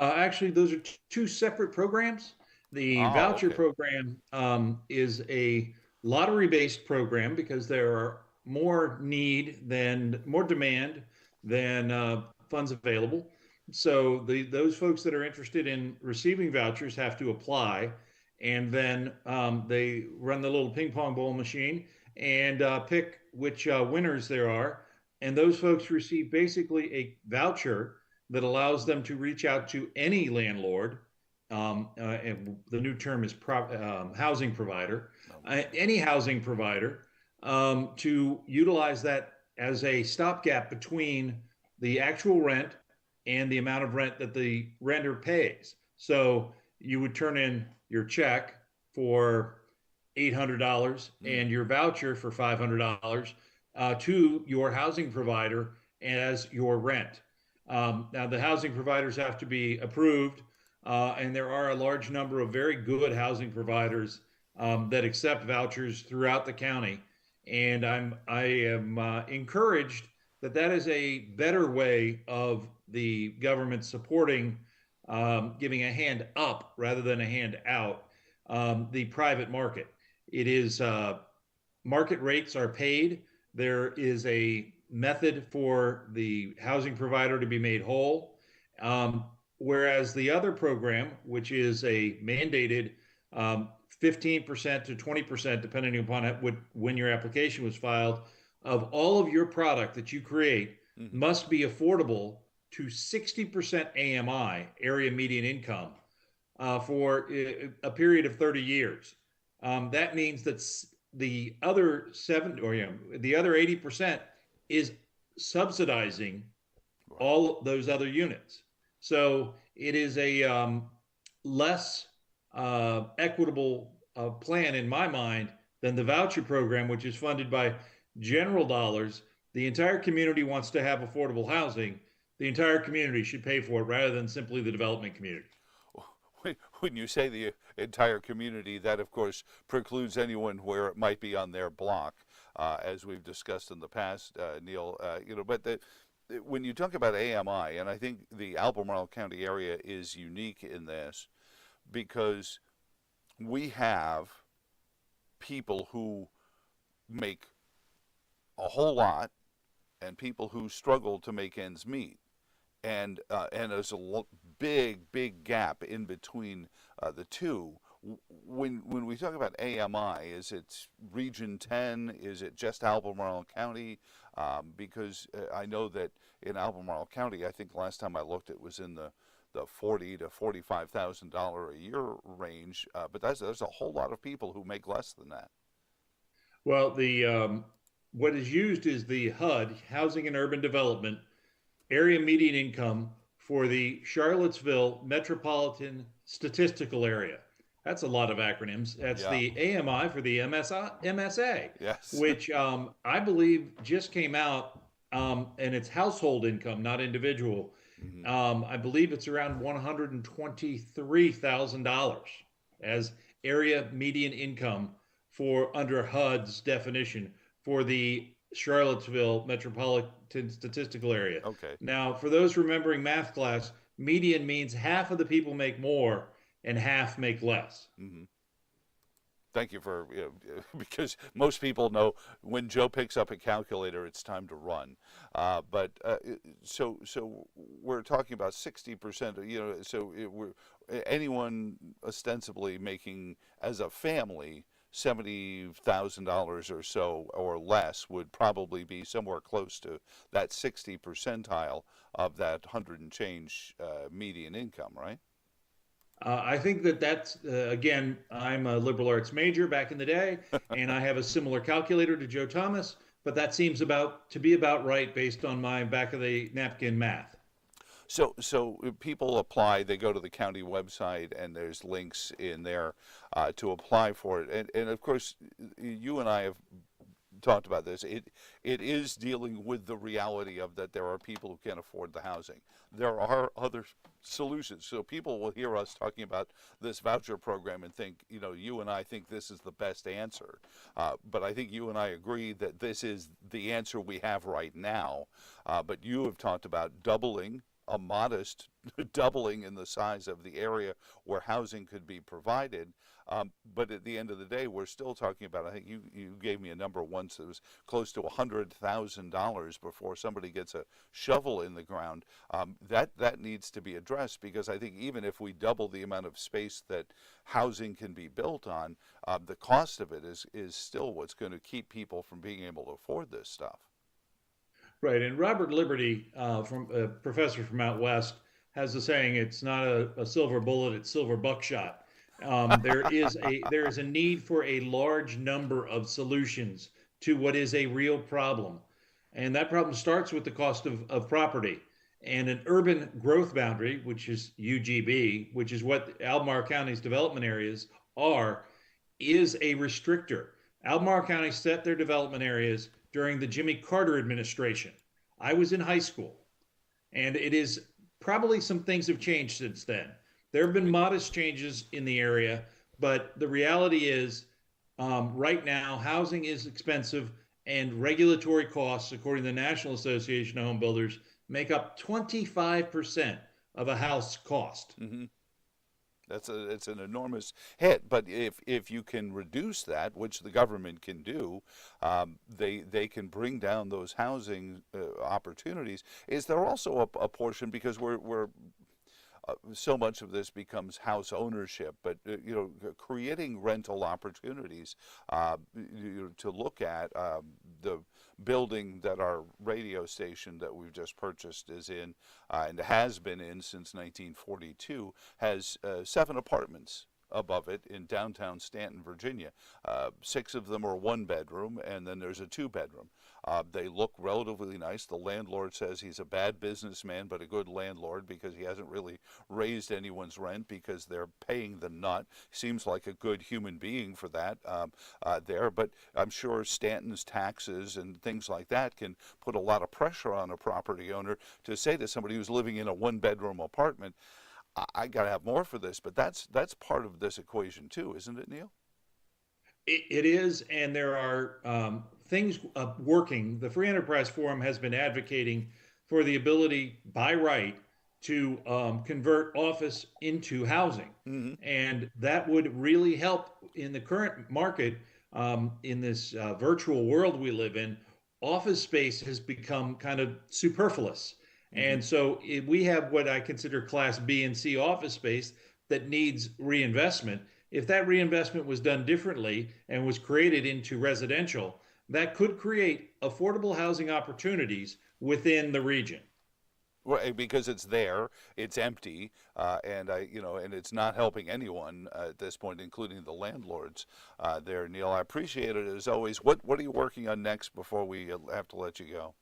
Actually, those are two separate programs. The voucher program is a lottery-based program because there are more demand than funds available. So those folks that are interested in receiving vouchers have to apply, and then they run the little ping pong ball machine and pick which winners there are. And those folks receive basically a voucher that allows them to reach out to any landlord. And the new term is housing provider, any housing provider, to utilize that as a stopgap between the actual rent and the amount of rent that the renter pays. So you would turn in your check for $800 and your voucher for $500 to your housing provider as your rent. Now, the housing providers have to be approved, and there are a large number of very good housing providers that accept vouchers throughout the county. And I am encouraged that that is a better way of the government supporting, giving a hand up rather than a hand out, the private market. It is market rates are paid. There is a method for the housing provider to be made whole. Whereas the other program, which is a mandated 15% to 20%, depending upon when your application was filed, of all of your product that you create must be affordable to 60% AMI, area median income, for a period of 30 years. That means that the other the other 80% is subsidizing all those other units. So it is a less equitable plan in my mind than the voucher program, which is funded by general dollars. The entire community wants to have affordable housing. The entire community should pay for it rather than simply the development community. When you say the entire community, that of course precludes anyone where it might be on their block, as we've discussed in the past, Neil. But when you talk about AMI, and I think the Albemarle County area is unique in this, because we have people who make a whole lot and people who struggle to make ends meet. And there's a big gap in between the two. When we talk about AMI, is it Region 10? Is it just Albemarle County? Because I know that in Albemarle County, I think last time I looked, it was in the $40,000 to $45,000 a year range. But there's a whole lot of people who make less than that. Well, the what is used is the HUD, Housing and Urban Development, area median income for the Charlottesville Metropolitan Statistical Area. That's a lot of acronyms. That's the AMI for the MSA, yes. Which I believe just came out, and it's household income, not individual. I believe it's around $123,000 as area median income for under HUD's definition for the Charlottesville Metropolitan Statistical Area. Okay. Now, for those remembering math class, median means half of the people make more and half make less. Thank you for, because most people know when Joe picks up a calculator, it's time to run. So we're talking about 60%, we're anyone ostensibly making as a family $70,000 or so or less would probably be somewhere close to that 60 percentile of that 100 and change median income, right? I think that's, again, I'm a liberal arts major back in the day, and I have a similar calculator to Joe Thomas, but that seems to be about right based on my back of the napkin math. So people apply, they go to the county website, and there's links in there to apply for it. And of course, you and I have talked about this. It is dealing with the reality of that there are people who can't afford the housing. There are other solutions. So people will hear us talking about this voucher program and think, you and I think this is the best answer. But I think you and I agree that this is the answer we have right now. But you have talked about doubling, a modest doubling in the size of the area where housing could be provided. But at the end of the day, we're still talking about, I think you gave me a number once, it was close to $100,000 before somebody gets a shovel in the ground. That needs to be addressed, because I think even if we double the amount of space that housing can be built on, the cost of it is still what's going to keep people from being able to afford this stuff. Right, and Robert Liberty, from a professor from out west, has a saying: "It's not a silver bullet; it's silver buckshot." There is a need for a large number of solutions to what is a real problem. And that problem starts with the cost of property. And an urban growth boundary, which is UGB, which is what Albemarle County's development areas are, is a restrictor. Albemarle County set their development areas during the Jimmy Carter administration. I was in high school, and it is probably some things have changed since then. There have been modest changes in the area, but the reality is right now, housing is expensive, and regulatory costs, according to the National Association of Home Builders, make up 25% of a house cost. Mm-hmm. It's an enormous hit, but if you can reduce that, which the government can do, they can bring down those housing opportunities. Is there also a portion, because we're so much of this becomes house ownership, but creating rental opportunities to look at the building that our radio station that we've just purchased is in and has been in since 1942 has 7 apartments above it in downtown Stanton, Virginia. 6 of them are 1-bedroom, and then there's a 2-bedroom. They look relatively nice. The landlord says he's a bad businessman, but a good landlord because he hasn't really raised anyone's rent because they're paying the nut. Seems like a good human being for that there, but I'm sure Stanton's taxes and things like that can put a lot of pressure on a property owner to say to somebody who's living in a 1-bedroom apartment, I got to have more for this. But that's part of this equation too, isn't it, Neil? It is, and there are things working. The Free Enterprise Forum has been advocating for the ability by right to convert office into housing. Mm-hmm. And that would really help in the current market, in this virtual world we live in. Office space has become kind of superfluous. Mm-hmm. And so we have what I consider Class B and C office space that needs reinvestment. If that reinvestment was done differently and was created into residential, that could create affordable housing opportunities within the region. Right, because it's there, it's empty, and it's not helping anyone at this point, including the landlords there. Neil, I appreciate it as always. What are you working on next before we have to let you go?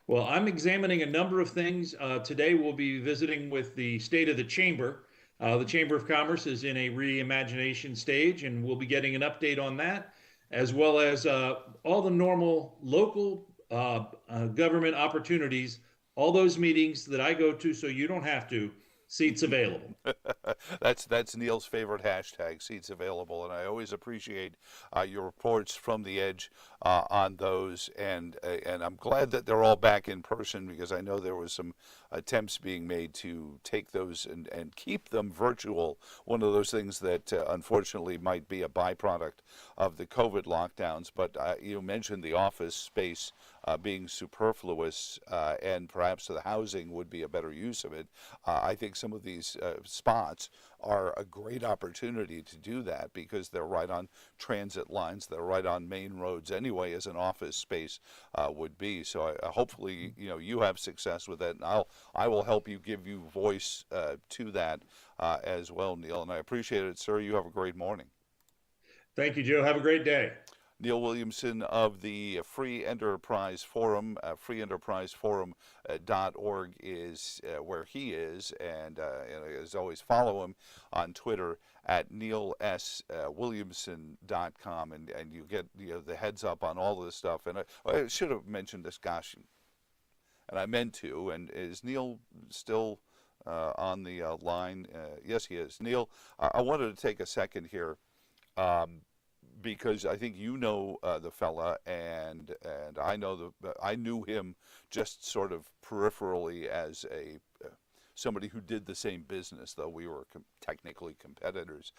Well, I'm examining a number of things. Today we'll be visiting with the State of the Chamber. The Chamber of Commerce is in a reimagination stage, and we'll be getting an update on that, as well as all the normal local government opportunities, all those meetings that I go to so you don't have to. Seats available. That's Neil's favorite hashtag, seats available, and I always appreciate your reports from the Edge on those, and I'm glad that they're all back in person because I know there was some attempts being made to take those and keep them virtual. One of those things that unfortunately might be a byproduct of the COVID lockdowns, but you mentioned the office space being superfluous, and perhaps the housing would be a better use of it. I think some of these spots are a great opportunity to do that because they're right on transit lines, they're right on main roads anyway, as an office space would be. So hopefully, you have success with it, and I will help you, give you voice to that as well, Neil. And I appreciate it, sir. You have a great morning. Thank you, Joe. Have a great day. Neil Williamson of the Free Enterprise Forum, freeenterpriseforum.org is where he is, and as always, follow him on Twitter at neilswilliamson.com, and you get the heads up on all of this stuff. And I should have mentioned this, gosh, and I meant to. And is Neil still on the line? Yes, he is. Neil, I wanted to take a second here. Because I think the fella, and I knew him just sort of peripherally as somebody who did the same business, though we were technically competitors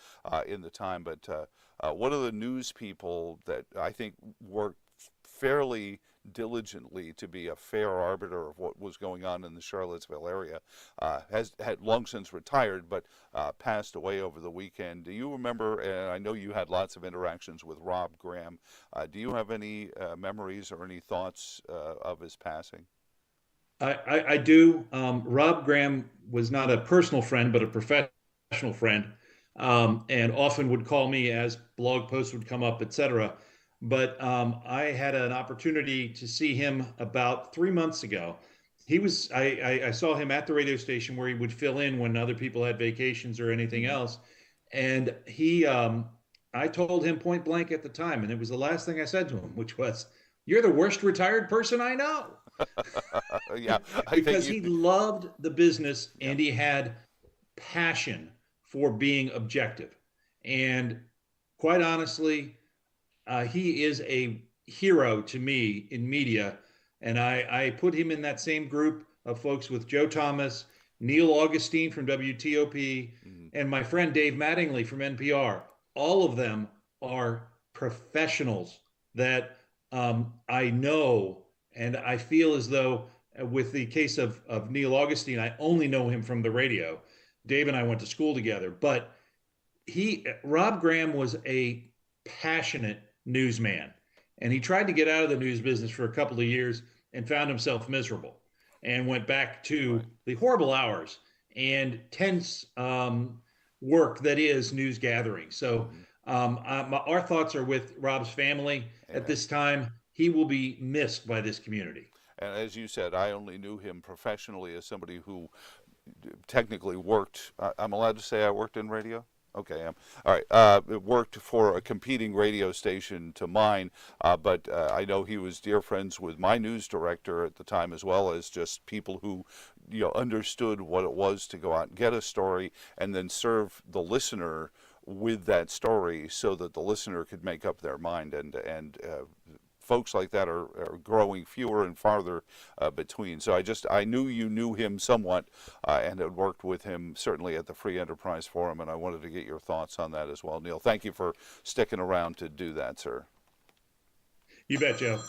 in the time. But one of the news people that I think worked fairly diligently to be a fair arbiter of what was going on in the Charlottesville area, had long since retired, but passed away over the weekend. Do you remember, and I know you had lots of interactions with Rob Graham, do you have any memories or any thoughts of his passing? I do. Rob Graham was not a personal friend, but a professional friend, and often would call me as blog posts would come up, etc. but I had an opportunity to see him about 3 months ago. I saw him at the radio station where he would fill in when other people had vacations or anything else. And I told him point blank at the time, and it was the last thing I said to him, which was, "You're the worst retired person I know." Yeah, Because he loved the business and he had passion for being objective. And quite honestly, he is a hero to me in media. And I put him in that same group of folks with Joe Thomas, Neil Augustine from WTOP, and my friend Dave Mattingly from NPR. All of them are professionals that I know, and I feel as though, with the case of Neil Augustine, I only know him from the radio. Dave and I went to school together, but Rob Graham was a passionate newsman, and he tried to get out of the news business for a couple of years and found himself miserable, and went back to the horrible hours and tense work that is news gathering. So our thoughts are with Rob's family at this time. He will be missed by this community. And as you said, I only knew him professionally as somebody who technically worked. I'm allowed to say I worked in radio? Okay, all right. Worked for a competing radio station to mine, but I know he was dear friends with my news director at the time, as well as just people who, understood what it was to go out and get a story and then serve the listener with that story so that the listener could make up their mind. And folks like that are growing fewer and farther between. So I knew you knew him somewhat and had worked with him certainly at the Free Enterprise Forum, and I wanted to get your thoughts on that as well. Neil, thank you for sticking around to do that, sir. You bet, Joe.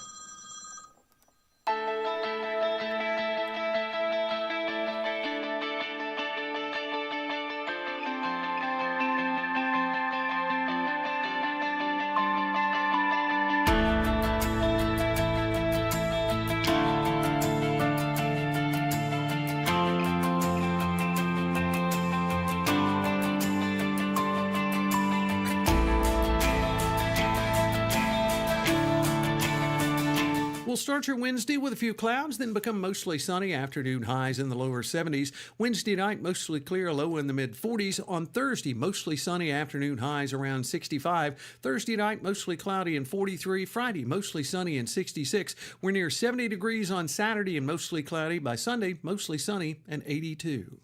We'll start your Wednesday with a few clouds, then become mostly sunny. Afternoon highs in the lower 70s. Wednesday night, mostly clear, low in the mid 40s. On Thursday, mostly sunny. Afternoon highs around 65. Thursday night, mostly cloudy and 43. Friday, mostly sunny and 66. We're near 70 degrees on Saturday and mostly cloudy. By Sunday, mostly sunny and 82.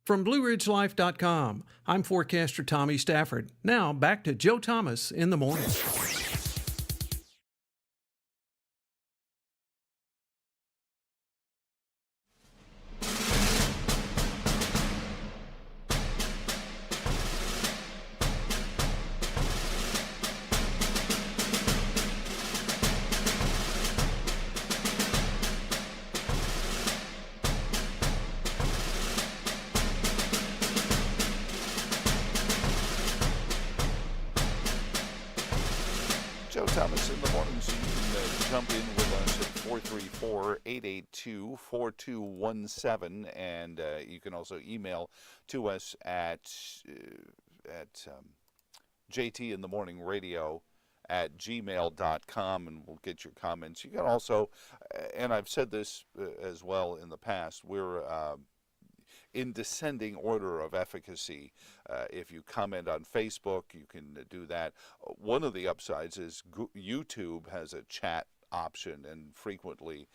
From BlueRidgeLife.com, I'm forecaster Tommy Stafford. Now, back to Joe Thomas in the morning. Joe Thomas in the morning, so you can jump in with us at 434-882-4217, and you can also email to us at jtinthemorningradio@gmail.com, and we'll get your comments. You can also, and I've said this as well in the past, we're in descending order of efficacy. If you comment on Facebook, you can do that. One of the upsides is YouTube has a chat option, and frequently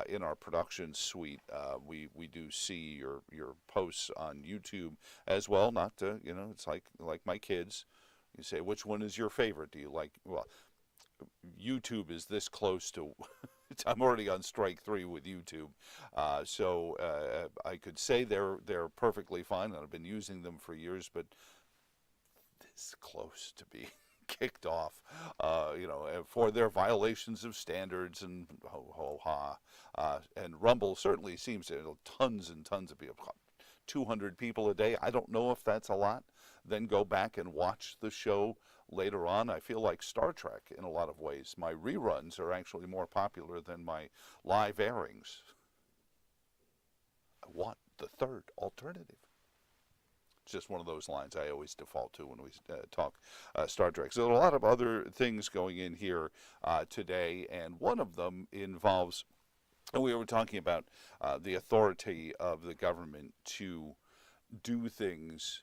in our production suite, we do see your posts on YouTube as well. Not to, it's like my kids. You say, which one is your favorite? Do you like? Well, YouTube is this close to. I'm already on strike 3 with YouTube, so I could say they're perfectly fine, and I've been using them for years, but this close to being kicked off, for their violations of standards and ho-ha. And Rumble certainly seems to have tons and tons of people, 200 people a day. I don't know if that's a lot. Then go back and watch the show later on. I feel like Star Trek in a lot of ways. My reruns are actually more popular than my live airings. I want the third alternative. just one of those lines I always default to when we talk Star Trek. So there are a lot of other things going in here today, and one of them involves, and we were talking about the authority of the government to do things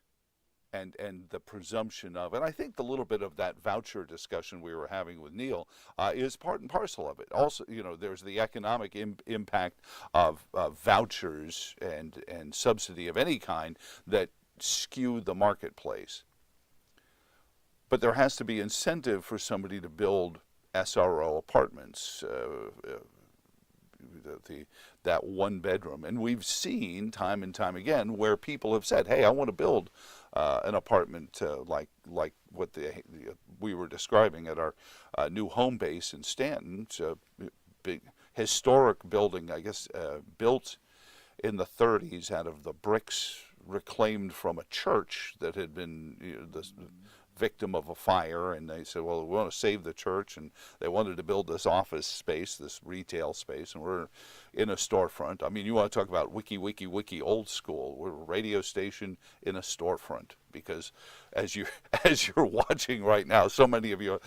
and the presumption of, and I think the little bit of that voucher discussion we were having with Neil is part and parcel of it. Also, there's the economic impact of vouchers and subsidy of any kind that skew the marketplace. But there has to be incentive for somebody to build SRO apartments, that one bedroom. And we've seen time and time again where people have said, hey, I want to build an apartment like what we were describing at our new home base in Stanton. It's a big historic building, I guess, built in the 30s out of the bricks reclaimed from a church that had been the victim of a fire, and they said, well, we want to save the church, and they wanted to build this office space, this retail space, and we're in a storefront. I mean, you want to talk about wiki old school. We're a radio station in a storefront, because as you're watching right now, so many of you are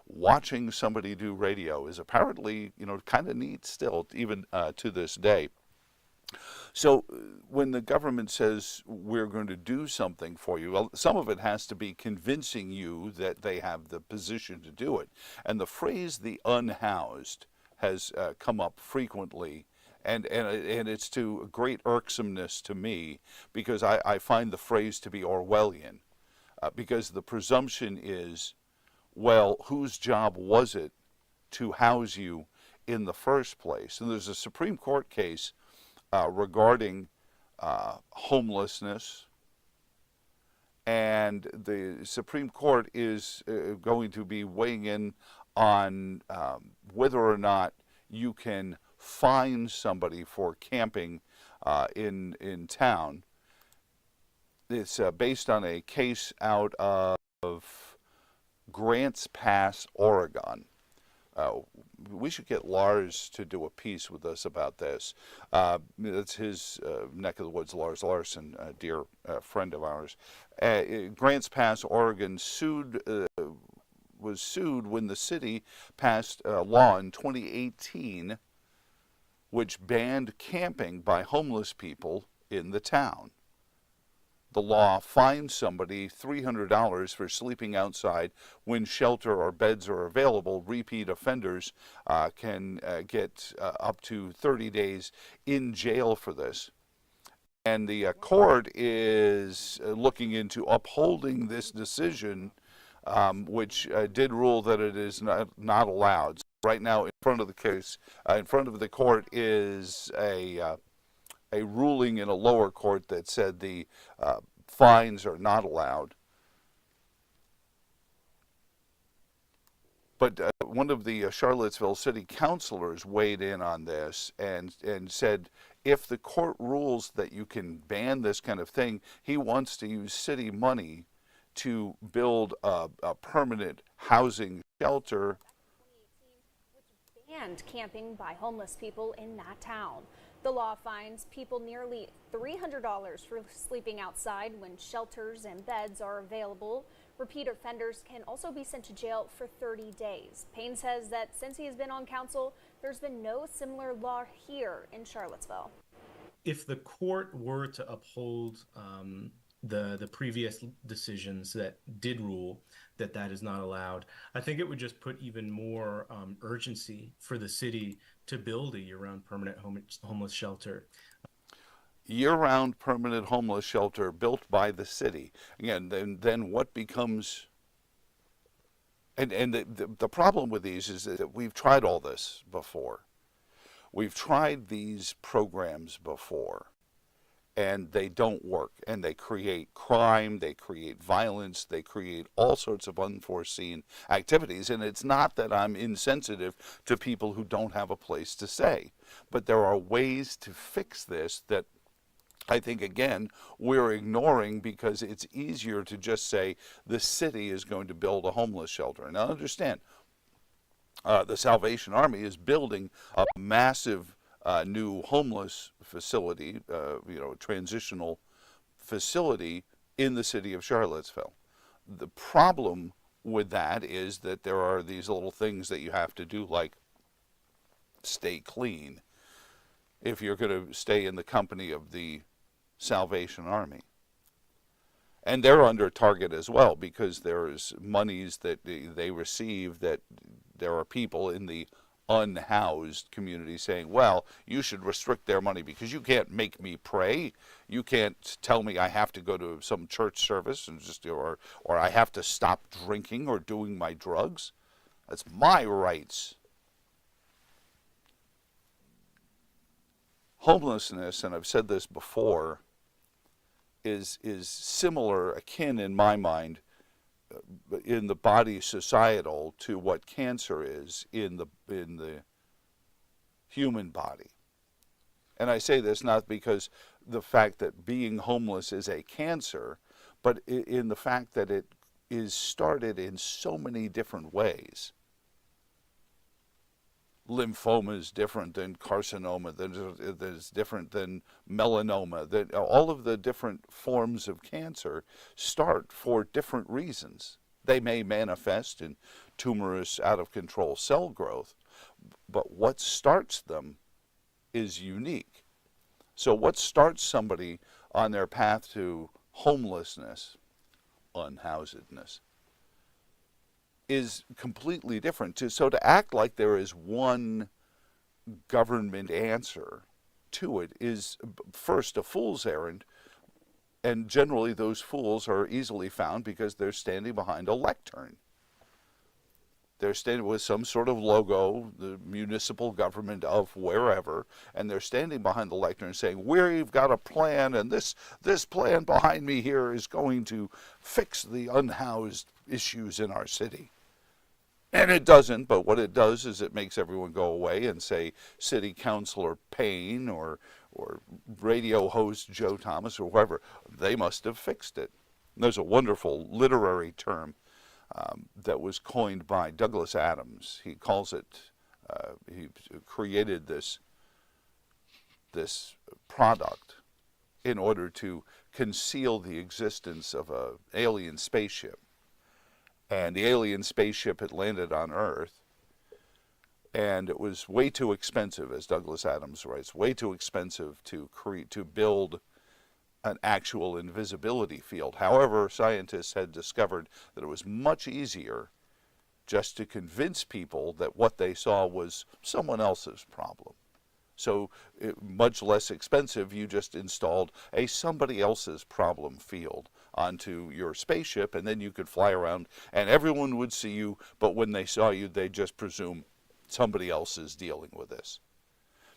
watching somebody do radio is apparently, kind of neat still, even to this day. So when the government says we're going to do something for you, well, some of it has to be convincing you that they have the position to do it. And the phrase "the unhoused" has come up frequently, and it's to great irksomeness to me, because I find the phrase to be Orwellian, because the presumption is, well, whose job was it to house you in the first place? And there's a Supreme Court case regarding homelessness, and the Supreme Court is going to be weighing in on whether or not you can fine somebody for camping in town. It's based on a case out of Grants Pass, Oregon. We should get Lars to do a piece with us about this. It's his neck of the woods, Lars Larson, a dear friend of ours. Grants Pass, Oregon, was sued when the city passed a law in 2018 which banned camping by homeless people in the town. The law fines somebody $300 for sleeping outside when shelter or beds are available. Repeat offenders can get up to 30 days in jail for this. And the court is looking into upholding this decision, which did rule that it is not allowed. So right now, in front of the case, in front of the court is a ruling in a lower court that said the fines are not allowed. But one of the Charlottesville city councilors weighed in on this and said, if the court rules that you can ban this kind of thing, he wants to use city money to build a permanent housing shelter. Banned camping by homeless people in that town. The law fines people nearly $300 for sleeping outside when shelters and beds are available. Repeat offenders can also be sent to jail for 30 days. Payne says that since he has been on council, there's been no similar law here in Charlottesville. If the court were to uphold the previous decisions that did rule that is not allowed, I think it would just put even more urgency for the city to build a year-round permanent homeless shelter. Year-round permanent homeless shelter built by the city. Again, then what becomes... And the problem with these is that we've tried all this before. We've tried these programs before, and they don't work, and they create crime, they create violence, they create all sorts of unforeseen activities. And it's not that I'm insensitive to people who don't have a place to stay, but there are ways to fix this that I think, again, we're ignoring, because it's easier to just say the city is going to build a homeless shelter. And I understand the Salvation Army is building a massive new homeless facility, transitional facility in the city of Charlottesville. The problem with that is that there are these little things that you have to do, like stay clean, if you're going to stay in the company of the Salvation Army. And they're under target as well, because there's monies that they receive that there are people in the unhoused community saying, well, you should restrict their money because you can't make me pray. You can't tell me I have to go to some church service and just, or I have to stop drinking or doing my drugs. That's my rights. Homelessness, and I've said this before, is similar, akin in my mind, in the body societal to what cancer is in the human body. And I say this not because the fact that being homeless is a cancer, but in the fact that it is started in so many different ways. Lymphoma is different than carcinoma, that's different than melanoma. That all of the different forms of cancer start for different reasons. They may manifest in tumorous, out-of-control cell growth, but what starts them is unique. So what starts somebody on their path to homelessness, unhousedness, is completely different. So to act like there is one government answer to it is first a fool's errand, and generally those fools are easily found because they're standing behind a lectern. They're standing with some sort of logo, the municipal government of wherever, and they're standing behind the lectern saying, we've got a plan, and this plan behind me here is going to fix the unhoused issues in our city. And it doesn't, but what it does is it makes everyone go away and say City Councilor Payne or radio host Joe Thomas or whoever, they must have fixed it. And there's a wonderful literary term that was coined by Douglas Adams. He calls it, he created this product in order to conceal the existence of an alien spaceship. And the alien spaceship had landed on Earth, and it was way too expensive, as Douglas Adams writes, way too expensive to build an actual invisibility field. However, scientists had discovered that it was much easier just to convince people that what they saw was someone else's problem. So much less expensive, you just installed a somebody else's problem field onto your spaceship, and then you could fly around and everyone would see you, but when they saw you, they just presume somebody else is dealing with this.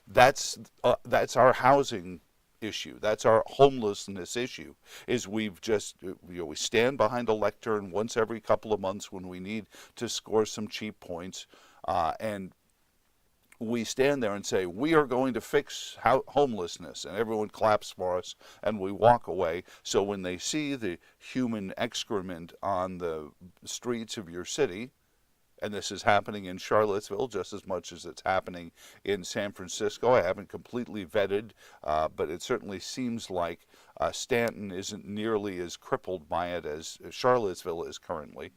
That's our housing issue. That's our homelessness issue, is we've just, we stand behind a lectern once every couple of months when we need to score some cheap points, and we stand there and say, we are going to fix homelessness, and everyone claps for us, and we walk away. So when they see the human excrement on the streets of your city, and this is happening in Charlottesville just as much as it's happening in San Francisco. I haven't completely vetted, but it certainly seems like Stanton isn't nearly as crippled by it as Charlottesville is currently.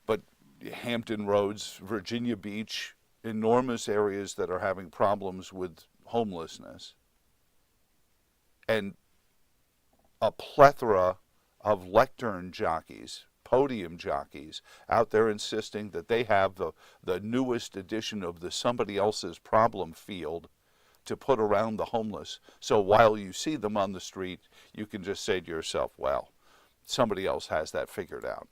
But Hampton Roads, Virginia Beach, enormous areas that are having problems with homelessness, and a plethora of lectern jockeys, podium jockeys, out there insisting that they have the newest edition of the somebody else's problem field to put around the homeless. So while you see them on the street, you can just say to yourself, well, somebody else has that figured out.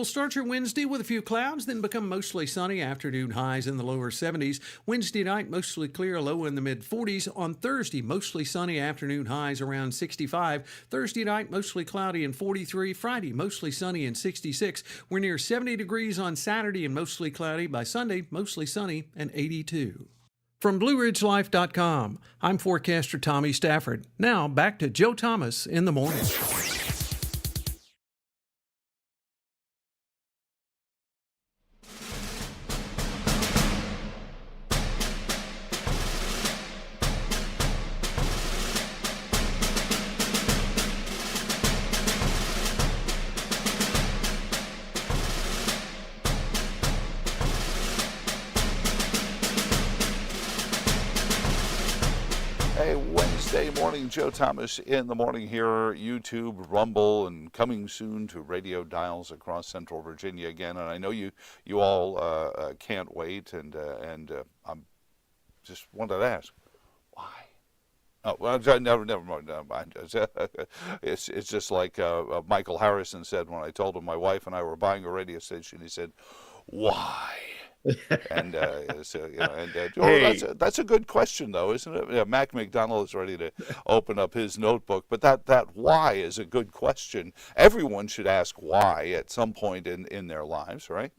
We'll start your Wednesday with a few clouds, then become mostly sunny. Afternoon highs in the lower 70s. Wednesday night, mostly clear, low in the mid 40s. On Thursday, mostly sunny. Afternoon highs around 65. Thursday night, mostly cloudy and 43. Friday, mostly sunny and 66. We're near 70 degrees on Saturday and mostly cloudy. By Sunday, mostly sunny and 82. From BlueRidgeLife.com, I'm forecaster Tommy Stafford. Now back to Joe Thomas in the morning. Wednesday morning, Joe Thomas in the morning here, YouTube, Rumble, and coming soon to radio dials across Central Virginia again. And I know you all can't wait, and I'm just wanted to ask, why? Oh, well, never mind. It's just like Michael Harrison said when I told him my wife and I were buying a radio station. He said, "Why?" And Hey. that's a good question, though, isn't it? Yeah, Mac McDonald is ready to open up his notebook, but that why is a good question. Everyone should ask why at some point in their lives, right?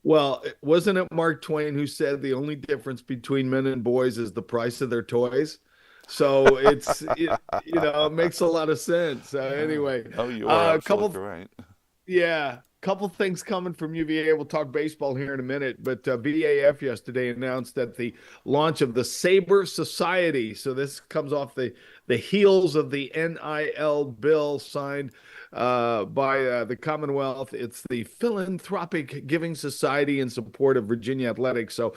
Well, wasn't it Mark Twain who said the only difference between men and boys is the price of their toys? So it makes a lot of sense. Anyway, Oh, you are a couple, absolutely right. yeah, couple things coming from UVA. We'll talk baseball here in a minute, but VAF yesterday announced that the launch of the Sabre Society. So this comes off the heels of the NIL bill signed by the Commonwealth. It's the Philanthropic Giving Society in support of Virginia athletics. So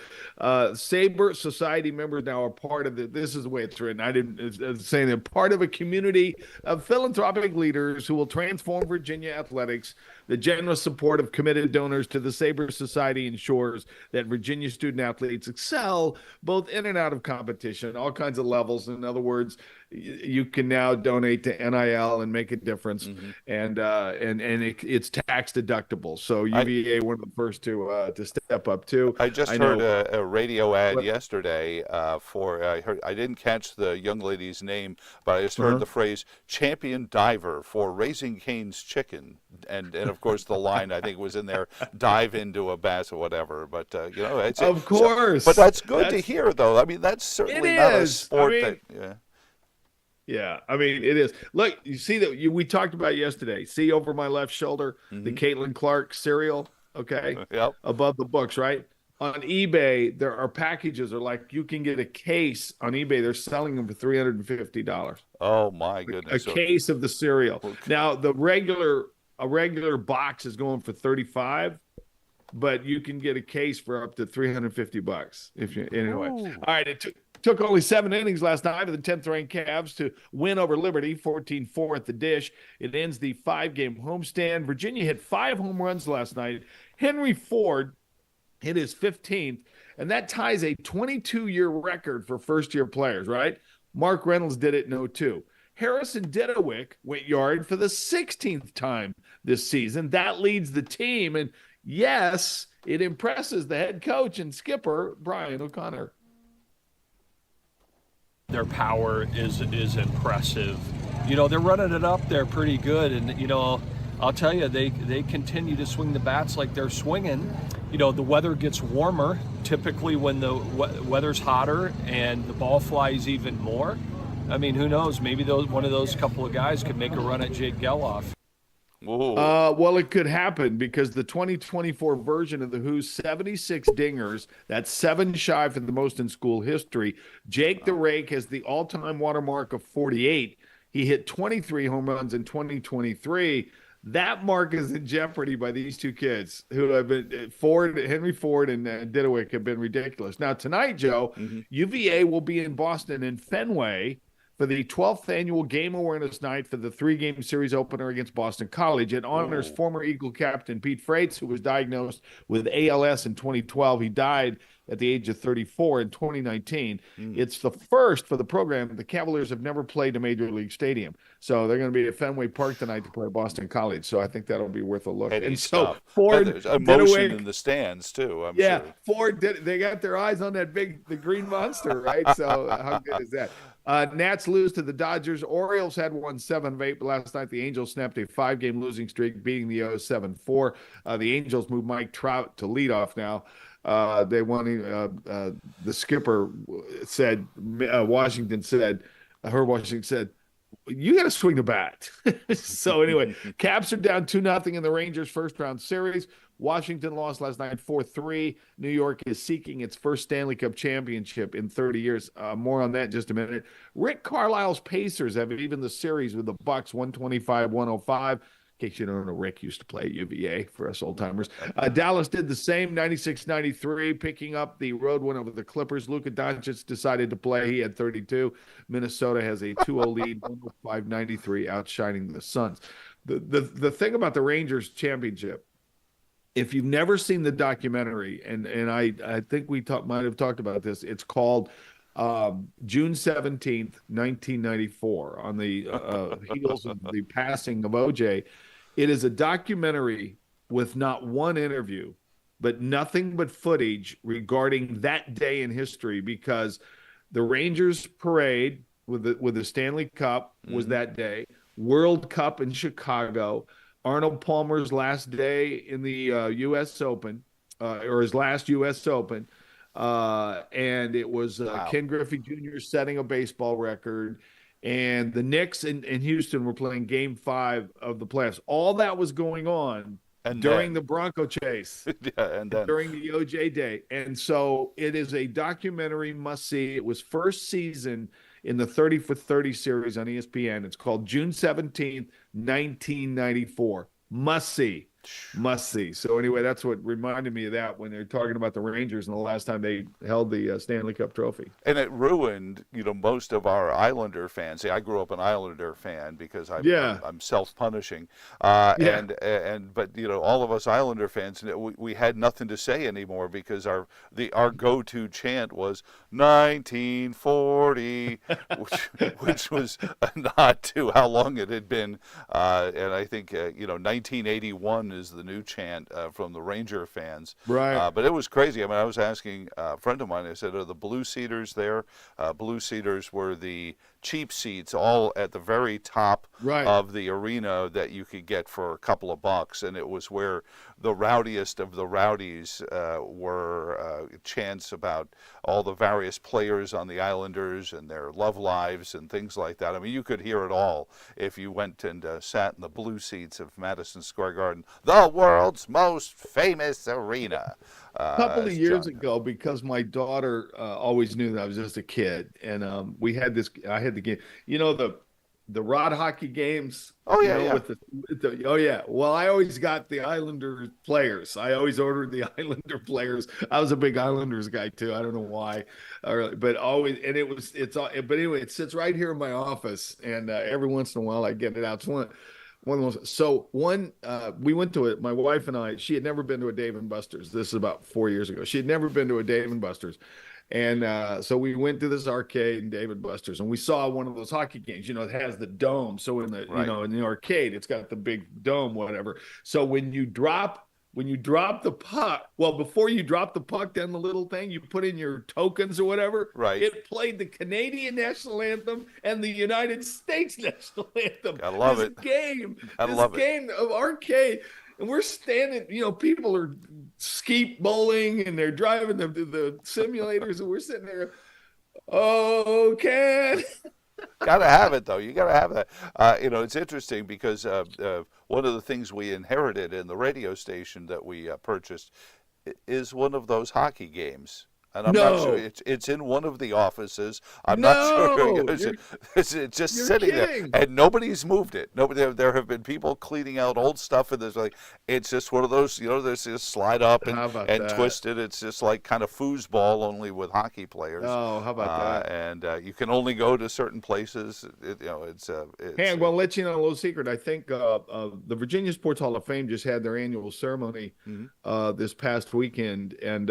Sabre Society members now are part of this is the way it's written. It's saying they're part of a community of philanthropic leaders who will transform Virginia athletics. The generous support of committed donors to the Sabre Society ensures that Virginia student athletes excel both in and out of competition, all kinds of levels. In other words, you can now donate to NIL and make a difference, and it's tax deductible. So UVA one of the first to step up too. I just heard a radio ad yesterday I didn't catch the young lady's name, but I just heard the phrase "champion diver for Raising Cane's Chicken," and of course the line I think was in there, "dive into a bass" or whatever. But it's of course. But that's good to hear, though. I mean, that's certainly not a sport that. Yeah, I mean, it is. Look, you see that we talked about yesterday. See over my left shoulder, the Caitlin Clark cereal, okay? Yep. Above the books, right? On eBay, there are packages are like you can get a case on eBay. They're selling them for $350. Oh my goodness! A case of the cereal. Now, a regular box is going for $35, but you can get a case for up to $350 if you anyway. Ooh. All right, it took only 7 innings last night for the 10th ranked Cavs to win over Liberty 14-4 at the Dish. It ends the 5-game homestand. Virginia hit 5 home runs last night. Henry Ford hit his 15th, and that ties a 22-year record for first-year players, right? Mark Reynolds did it in 2002. Harrison Didowick went yard for the 16th time this season. That leads the team, and yes, it impresses the head coach and skipper, Brian O'Connor. Their power is impressive. They're running it up there pretty good, and I'll tell you, they continue to swing the bats like they're swinging. The weather gets warmer, typically when the weather's hotter and the ball flies even more. I mean, who knows? Maybe one of those couple of guys could make a run at Jake Geloff. Well, it could happen because the 2024 version of the Who's 76 dingers, that's 7 shy for the most in school history. Jake the Rake has the all-time watermark of 48. He hit 23 home runs in 2023. That mark is in jeopardy by these two kids who have been Henry Ford and Didowick have been ridiculous. Now tonight, Joe, UVA will be in Boston in Fenway for the 12th annual Game Awareness Night for the 3-game series opener against Boston College. It honors former Eagle captain Pete Frates, who was diagnosed with ALS in 2012. He died at the age of 34 in 2019. It's the first for the program. The Cavaliers have never played a major league stadium. So they're going to be at Fenway Park tonight to play Boston College. So I think that'll be worth a look. And so Ford there's emotion in the stands too, I'm sure. Ford they got their eyes on that the green monster, right? So how good is that? Nats lose to the Dodgers. Orioles had won 7 of 8, but last night the Angels snapped a 5-game losing streak, beating the O's 7-4. The Angels moved Mike Trout to leadoff now. They won. The skipper said, Washington said, you got to swing the bat. So anyway, Caps are down 2-0 in the Rangers' first-round series. Washington lost last night 4-3. New York is seeking its first Stanley Cup championship in 30 years. More on that in just a minute. Rick Carlisle's Pacers have evened the series with the Bucks 125-105. In case you don't know, Rick used to play at UVA for us old-timers. Dallas did the same, 96-93, picking up the road win over the Clippers. Luka Doncic decided to play. He had 32. Minnesota has a 2-0 lead, 105-93, outshining the Suns. The thing about the Rangers championship, if you've never seen the documentary, and I think we might have talked about this, it's called June 17th, 1994, on the heels of the passing of OJ. It is a documentary with not one interview, but nothing but footage regarding that day in history, because the Rangers parade with the Stanley Cup was that day, World Cup in Chicago, Arnold Palmer's last day in the U.S. Open, or his last U.S. Open, and it was Ken Griffey Jr. setting a baseball record, and the Knicks in Houston were playing Game 5 of the playoffs. All that was going on during the Bronco chase, and then during the OJ day. And so it is a documentary must-see. It was first season in the 30 for 30 series on ESPN. It's called June 17th, 1994. Must see. So anyway, that's what reminded me of that when they're talking about the Rangers and the last time they held the Stanley Cup trophy. And it ruined, most of our Islander fans. See, I grew up an Islander fan because I'm self-punishing. But all of us Islander fans, we had nothing to say anymore because our go-to chant was 1940, which was a nod to how long it had been. And I think 1981 is the new chant from the Ranger fans. Right. But it was crazy. I mean, I was asking a friend of mine, I said, are the blue seaters there? Blue seaters were the cheap seats all at the very top of the arena that you could get for a couple of bucks. And it was where the rowdiest of the rowdies were chants about all the various players on the Islanders and their love lives and things like that. I mean, you could hear it all if you went and sat in the blue seats of Madison Square Garden, the world's most famous arena. A couple of years ago, because my daughter always knew that I was just a kid, and I had the game, the rod hockey games. Oh yeah, yeah. Well, I always got the Islander players. I always ordered the Islander players. I was a big Islanders guy too. I don't know why, but always. And but anyway, it sits right here in my office, and every once in a while I get it out. It's one of those. So we went to it. My wife and I. She had never been to a Dave and Buster's. This is about 4 years ago. She had never been to a Dave and Buster's. And so we went to this arcade in Dave and Buster's, and we saw one of those hockey games. It has the dome. So in the in the arcade, it's got the big dome, whatever. So when you drop the puck, before you drop the puck down the little thing, you put in your tokens or whatever. Right. It played the Canadian national anthem and the United States national anthem. I love this game of arcade. And we're standing, people are skeet bowling and they're driving the simulators, and we're sitting there. Okay. Got to have it, though. You got to have that. It's interesting because one of the things we inherited in the radio station that we purchased is one of those hockey games. And I'm No. not sure it's in one of the offices. I'm No, not sure. you're- It's just sitting kidding. there, and nobody's moved it. Nobody. There have been people cleaning out old stuff, and there's like it's just one of those. There's just slide up How about and that? twist it. It's just like kind of foosball, only with hockey players. Oh, how about that? And you can only go to certain places. It's. Hey, I'm going to let you know a little secret. I think the Virginia Sports Hall of Fame just had their annual ceremony this past weekend, and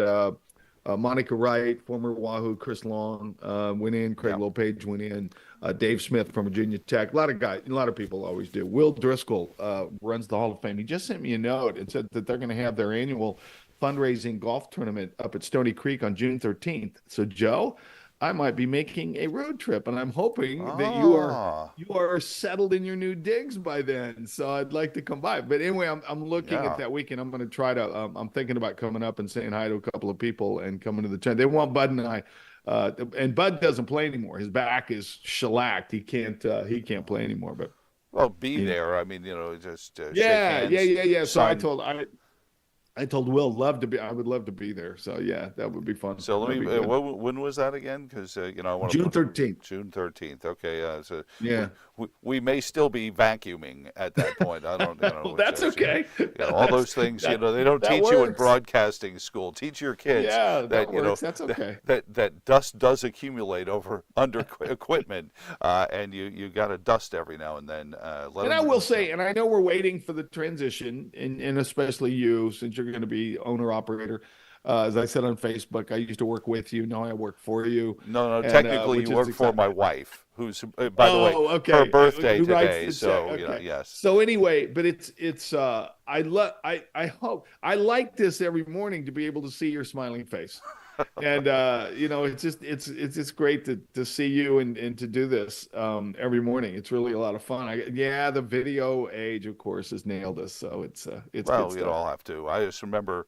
Monica Wright, former Wahoo, Chris Long went in, Craig LePage went in, Dave Smith from Virginia Tech. A lot of people always do. Will Driscoll runs the Hall of Fame. He just sent me a note and said that they're going to have their annual fundraising golf tournament up at Stony Creek on June 13th. So, Joe, I might be making a road trip, and I'm hoping that you are settled in your new digs by then. So I'd like to come by. But anyway, I'm looking at that weekend. I'm going to try to. I'm thinking about coming up and saying hi to a couple of people and coming to the tent. They want Bud and I, and Bud doesn't play anymore. His back is shellacked. He can't play anymore. But well, be there. I mean, just shake yeah. hands, So sign- I told Will I would love to be there. So yeah, that would be fun. So let That'd me. be good. When was that again? Because I want June 13th. June 13th. Okay. So Yeah. we may still be vacuuming at that point. I don't. Well, that's okay. All those things. They don't that teach you in works. broadcasting school. Teach your kids that works. That's okay. That dust does accumulate under equipment, and you got to dust every now and then. And I will say, and I know we're waiting for the transition, and especially you, since you're going to be owner operator. As I said on Facebook, I used to work with you. Now I work for you. No. And, Technically, which you is work for exciting. my wife, who's by the way okay. her birthday Who writes today. the So check. Okay. yes. So anyway, but it's I hope I like this every morning to be able to see your smiling face. And it's just great to see you and to do this every morning. It's really a lot of fun. The video age, of course, has nailed us. So it's Well, good you stuff. all have to. I just remember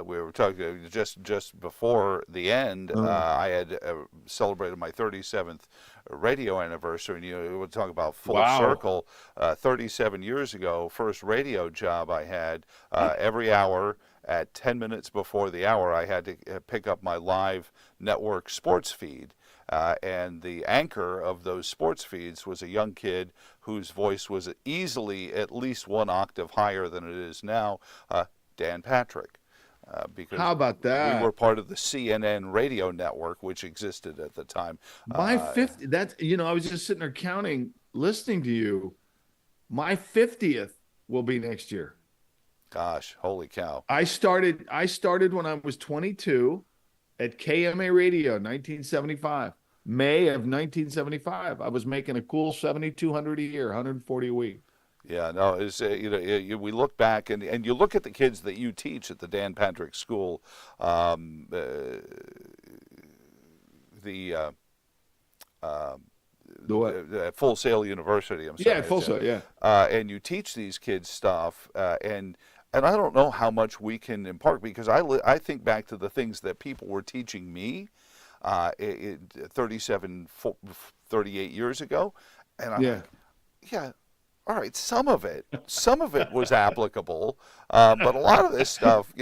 we were talking just before the end. I had celebrated my 37th radio anniversary, and we were talking about full circle. 37 years ago, first radio job I had. Every hour at 10 minutes before the hour, I had to pick up my live network sports feed. And the anchor of those sports feeds was a young kid whose voice was easily at least one octave higher than it is now, Dan Patrick. Because How about that? we were part of the CNN radio network, which existed at the time. My 50, that's, I was just sitting there counting, listening to you. My 50th will be next year. Gosh, holy cow. I started when I was 22 at KMA Radio, 1975. May of 1975. I was making a cool 7,200 a year, 140 a week. Yeah, no, it's we look back and you look at the kids that you teach at the Dan Patrick School, Full Sail University. I'm sorry. Yeah, Full Sail. Yeah. And you teach these kids stuff, and I don't know how much we can impart, because I think back to the things that people were teaching me 38 years ago, and I'm like, yeah. All right, some of it was applicable, but a lot of this stuff,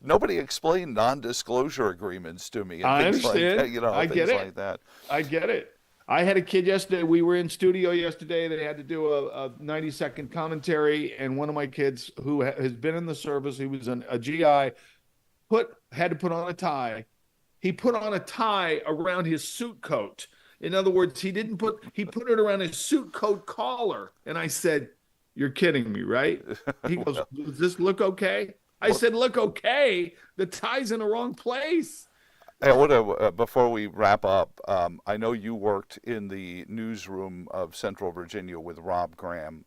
nobody explained non-disclosure agreements to me. And I things understand. Like that, I get it. Like that. I get it. I had a kid yesterday. We were in studio yesterday. They had to do a 90-second commentary, and one of my kids who has been in the service, he was a GI, had to put on a tie. He put on a tie around his suit coat. In other words, he put it around his suit coat collar. And I said, "You're kidding me, right?" He goes, "Does this look okay?" I said, "Look okay. The tie's in the wrong place." Hey, before we wrap up, I know you worked in the newsroom of Central Virginia with Rob Graham,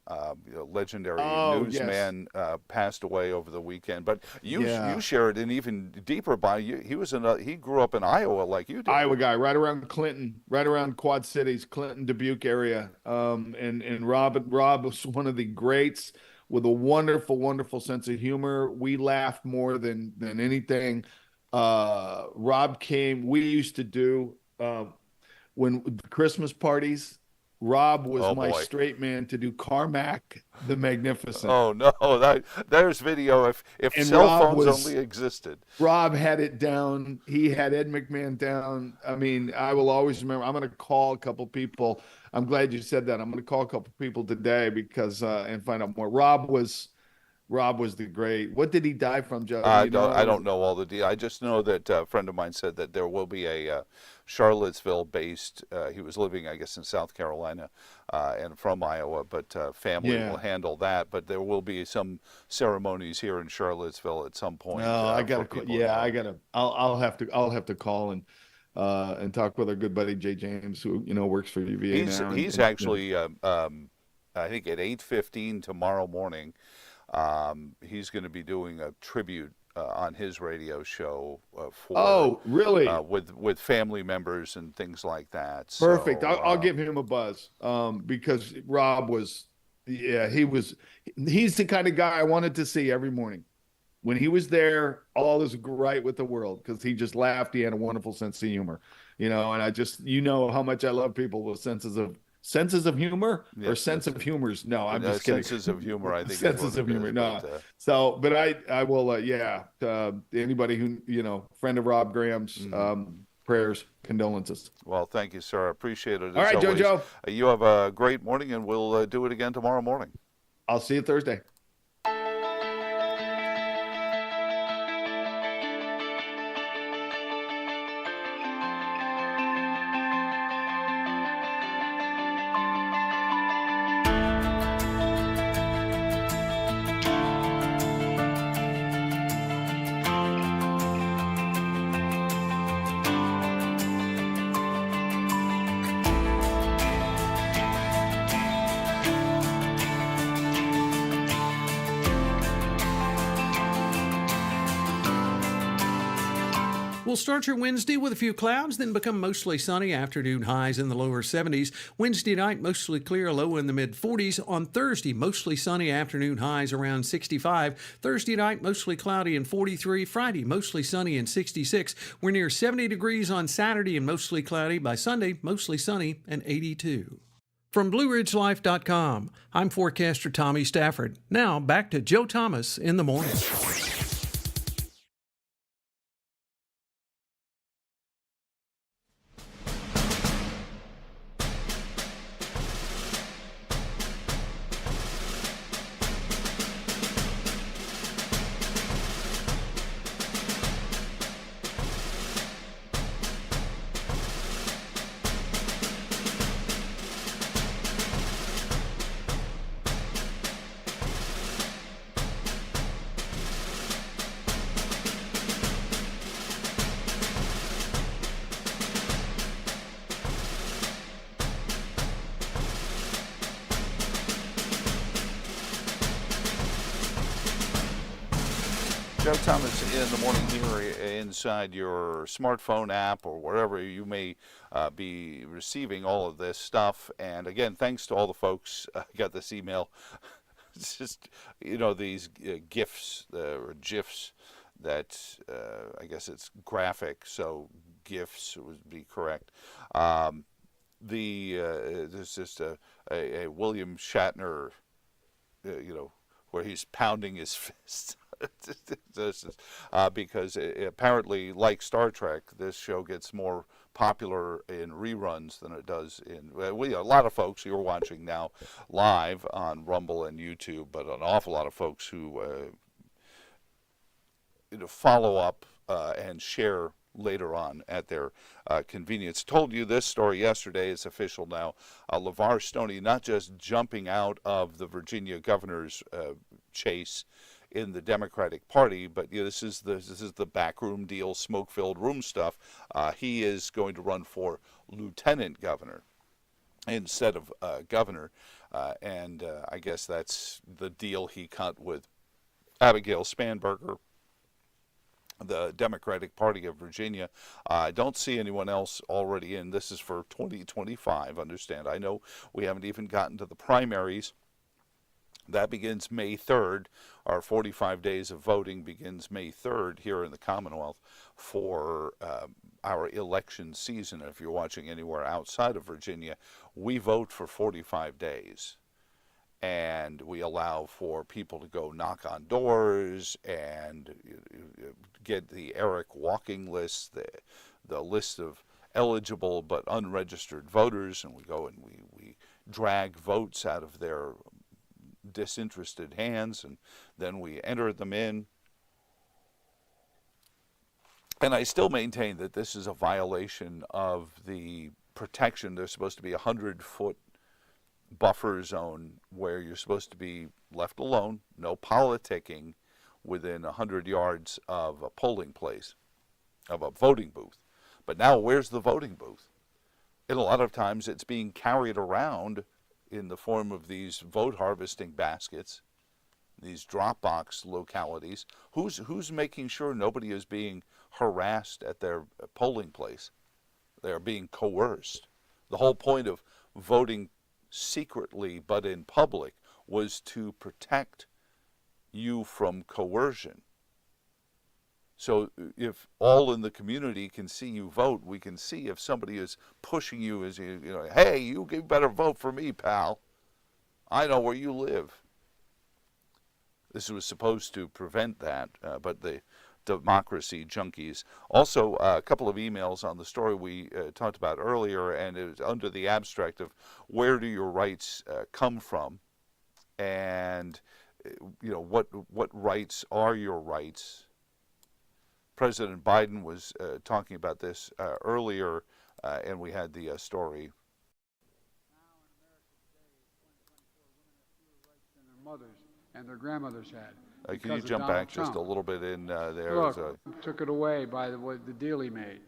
legendary newsman, passed away over the weekend. But you shared an even deeper body. He grew up in Iowa like you did. Iowa guy, right around Clinton, right around Quad Cities, Clinton, Dubuque area. And Rob was one of the greats with a wonderful, wonderful sense of humor. We laughed more than anything. Rob came. We used to do when Christmas parties Rob was Oh, my boy. straight man to do Carmack the Magnificent. Oh no, there's video. If And cell Rob phones was- only existed. Rob had it down. He had Ed McMahon down. I mean, I will always remember. I'm going to call a couple people. I'm glad you said that. I'm going to call a couple people today because and find out more. Rob was the great. What did he die from, Joe? I You know? don't know all the details. I just know that a friend of mine said that there will be a Charlottesville-based. He was living, I guess, in South Carolina and from Iowa, but family Yeah. will handle that. But there will be some ceremonies here in Charlottesville at some point. No, I for got to. people Yeah, to- I got to. I'll have to call and talk with our good buddy Jay James, who works for UVA now. He's actually, I think at 8:15 tomorrow morning. He's going to be doing a tribute on his radio show for. Oh, really? With family members and things like that. Perfect. So, I'll give him a buzz because Rob was, he's the kind of guy I wanted to see every morning. When he was there, all is right with the world because he just laughed. He had a wonderful sense of humor, and I just, how much I love people with senses of humor or Yes, sense of humors. No, I'm just kidding. Senses of humor, I think. Senses of humor. No. But I will, anybody who, friend of Rob Graham's, prayers, condolences. Well, thank you, sir. I appreciate it. All right, always. JoJo. You have a great morning, and we'll do it again tomorrow morning. I'll see you Thursday. We'll start your Wednesday with a few clouds, then become mostly sunny. Afternoon highs in the lower 70s. Wednesday night, mostly clear, low in the mid 40s. On Thursday, mostly sunny. Afternoon highs around 65. Thursday night, mostly cloudy and 43. Friday, mostly sunny and 66. We're near 70 degrees on Saturday and mostly cloudy. By Sunday, mostly sunny and 82. From BlueRidgeLife.com, I'm forecaster Tommy Stafford. Now, back to Joe Thomas in the morning. Joe Thomas in the morning here inside your smartphone app or wherever you may be receiving all of this stuff. And again, thanks to all the folks. I got this email. It's just, these GIFs or GIFs that I guess it's graphic, so GIFs would be correct. There's just a William Shatner, where he's pounding his fist. Because apparently, like Star Trek, this show gets more popular in reruns than it does in. A lot of folks you're watching now live on Rumble and YouTube, but an awful lot of folks who follow up and share later on at their convenience. Told you this story yesterday. It's official now. LeVar Stoney not just jumping out of the Virginia governor's chase in the Democratic Party, but this is the backroom deal, smoke-filled room stuff. He is going to run for lieutenant governor instead of governor, and I guess that's the deal he cut with Abigail Spanberger, the Democratic Party of Virginia. I don't see anyone else already in. This is for 2025, understand. I know we haven't even gotten to the primaries. That begins May 3rd. Our 45 days of voting begins May 3rd here in the Commonwealth for our election season, if you're watching anywhere outside of Virginia, we vote for 45 days. And we allow for people to go knock on doors and get the ERIC walking list, the list of eligible but unregistered voters, and we go and we drag votes out of their disinterested hands, and then we enter them in. And I still maintain that this is a violation of the protection. There's supposed to be a 100-foot buffer zone where you're supposed to be left alone, no politicking within 100 yards of a polling place, of a voting booth. But now where's the voting booth? And a lot of times it's being carried around in the form of these vote harvesting baskets, these drop box localities. Who's making sure nobody is being harassed at their polling place? They're being coerced. The whole point of voting secretly but in public was to protect you from coercion. So if all in the community can see you vote, we can see if somebody is pushing you as you know, hey, you better vote for me, pal. I know where you live. This was supposed to prevent that, but the democracy junkies. Also, a couple of emails on the story we talked about earlier, and it was under the abstract of where do your rights come from, and you know what rights are your rights. President Biden was talking about this earlier, and we had the story. Now in America today, 2024, women have fewer rights than their mothers and their grandmothers had. Can you jump back just a little bit in there? Look, took it away by the deal he made.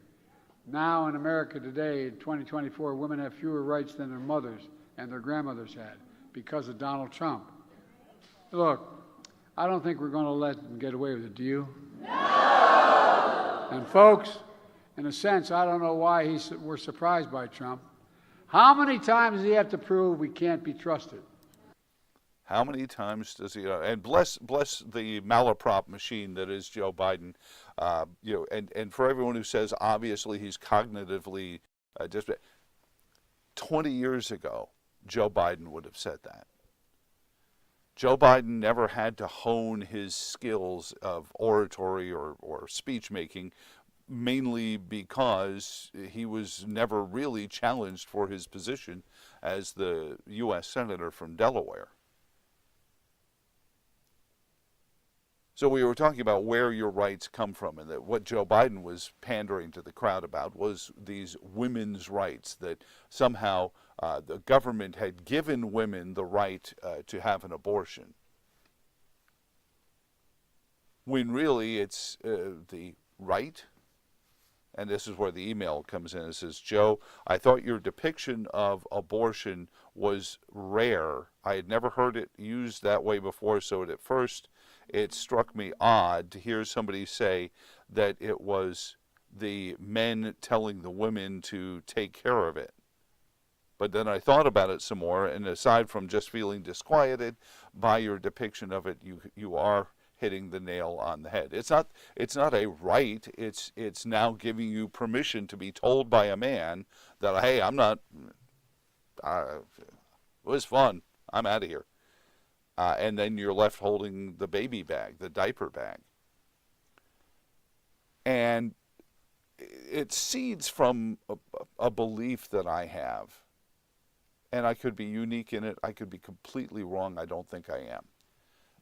Now in America today, in 2024, women have fewer rights than their mothers and their grandmothers had because of Donald Trump. Look, I don't think we're going to let him get away with it, do you? No! And folks, in a sense, I don't know why we're surprised by Trump. How many times does he have to prove we can't be trusted? How many times does he? And bless the malaprop machine that is Joe Biden. You know, and for everyone who says obviously he's cognitively just 20 years ago, Joe Biden would have said that. Joe Biden never had to hone his skills of oratory or speech making, mainly because he was never really challenged for his position as the U.S. Senator from Delaware. So we were talking about where your rights come from, and that what Joe Biden was pandering to the crowd about was these women's rights, that somehow the government had given women the right to have an abortion, when really it's the right. And this is where the email comes in. It says, Joe, I thought your depiction of abortion was rare. I had never heard it used that way before, so at first it struck me odd to hear somebody say that it was the men telling the women to take care of it. But then I thought about it some more, and aside from just feeling disquieted by your depiction of it, you are hitting the nail on the head. It's not a right. It's now giving you permission to be told by a man that, hey, I'm not. It was fun. I'm out of here. And then you're left holding the baby bag, the diaper bag. And it seeds from a belief that I have. And I could be unique in it. I could be completely wrong. I don't think I am.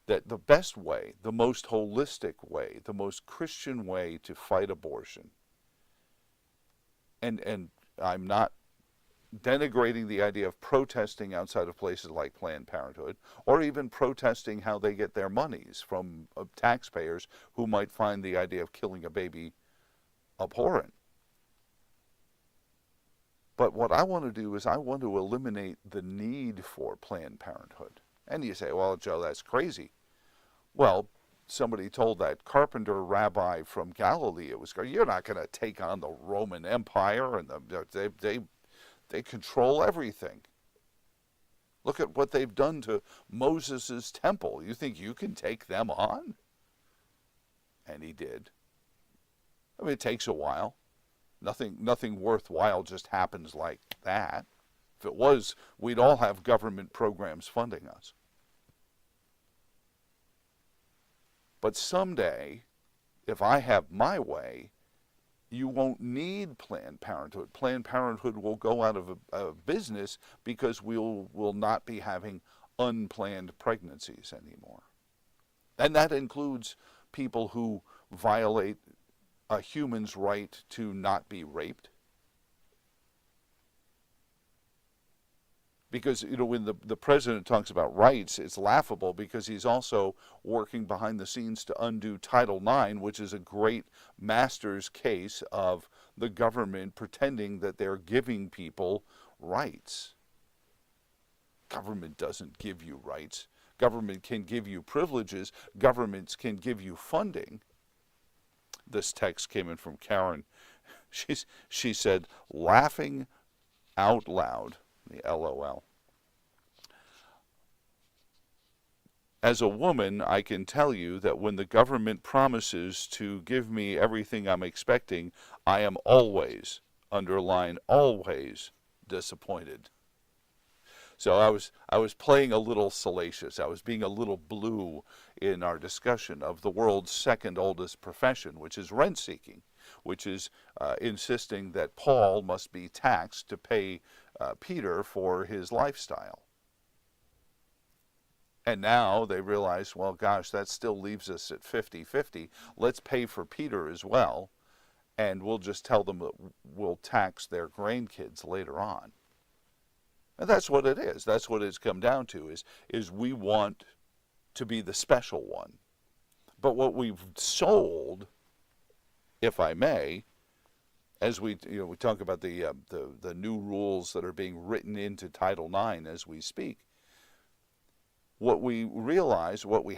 That the best way, the most holistic way, the most Christian way to fight abortion, and I'm not denigrating the idea of protesting outside of places like Planned Parenthood, or even protesting how they get their monies from taxpayers who might find the idea of killing a baby abhorrent. But what I want to do is I want to eliminate the need for Planned Parenthood. And you say, well, Joe, that's crazy. Well, somebody told that carpenter rabbi from Galilee, it was, you're not going to take on the Roman Empire, and they control everything. Look at what they've done to Moses' temple. You think you can take them on? And he did. I mean, it takes a while. Nothing worthwhile just happens like that. If it was, we'd all have government programs funding us. But someday, if I have my way, you won't need Planned Parenthood. Planned Parenthood will go out of business because we'll not be having unplanned pregnancies anymore. And that includes people who violate a human's right to not be raped. Because, when the president talks about rights, it's laughable because he's also working behind the scenes to undo Title IX, which is a great master's case of the government pretending that they're giving people rights. Government doesn't give you rights. Government can give you privileges. Governments can give you funding. This text came in from Karen. She said, laughing out loud. The LOL. As a woman, I can tell you that when the government promises to give me everything I'm expecting, I am always, underline always, disappointed. So I was playing a little salacious. I was being a little blue in our discussion of the world's second oldest profession, which is rent-seeking, which is insisting that Paul must be taxed to pay Peter for his lifestyle. And now they realize, well, gosh, that still leaves us at 50-50. Let's pay for Peter as well, and we'll just tell them that we'll tax their grandkids later on. And that's what it is. That's what it's come down to, is we want to be the special one. But what we've sold, if I may, as we talk about the new rules that are being written into Title IX as we speak, what we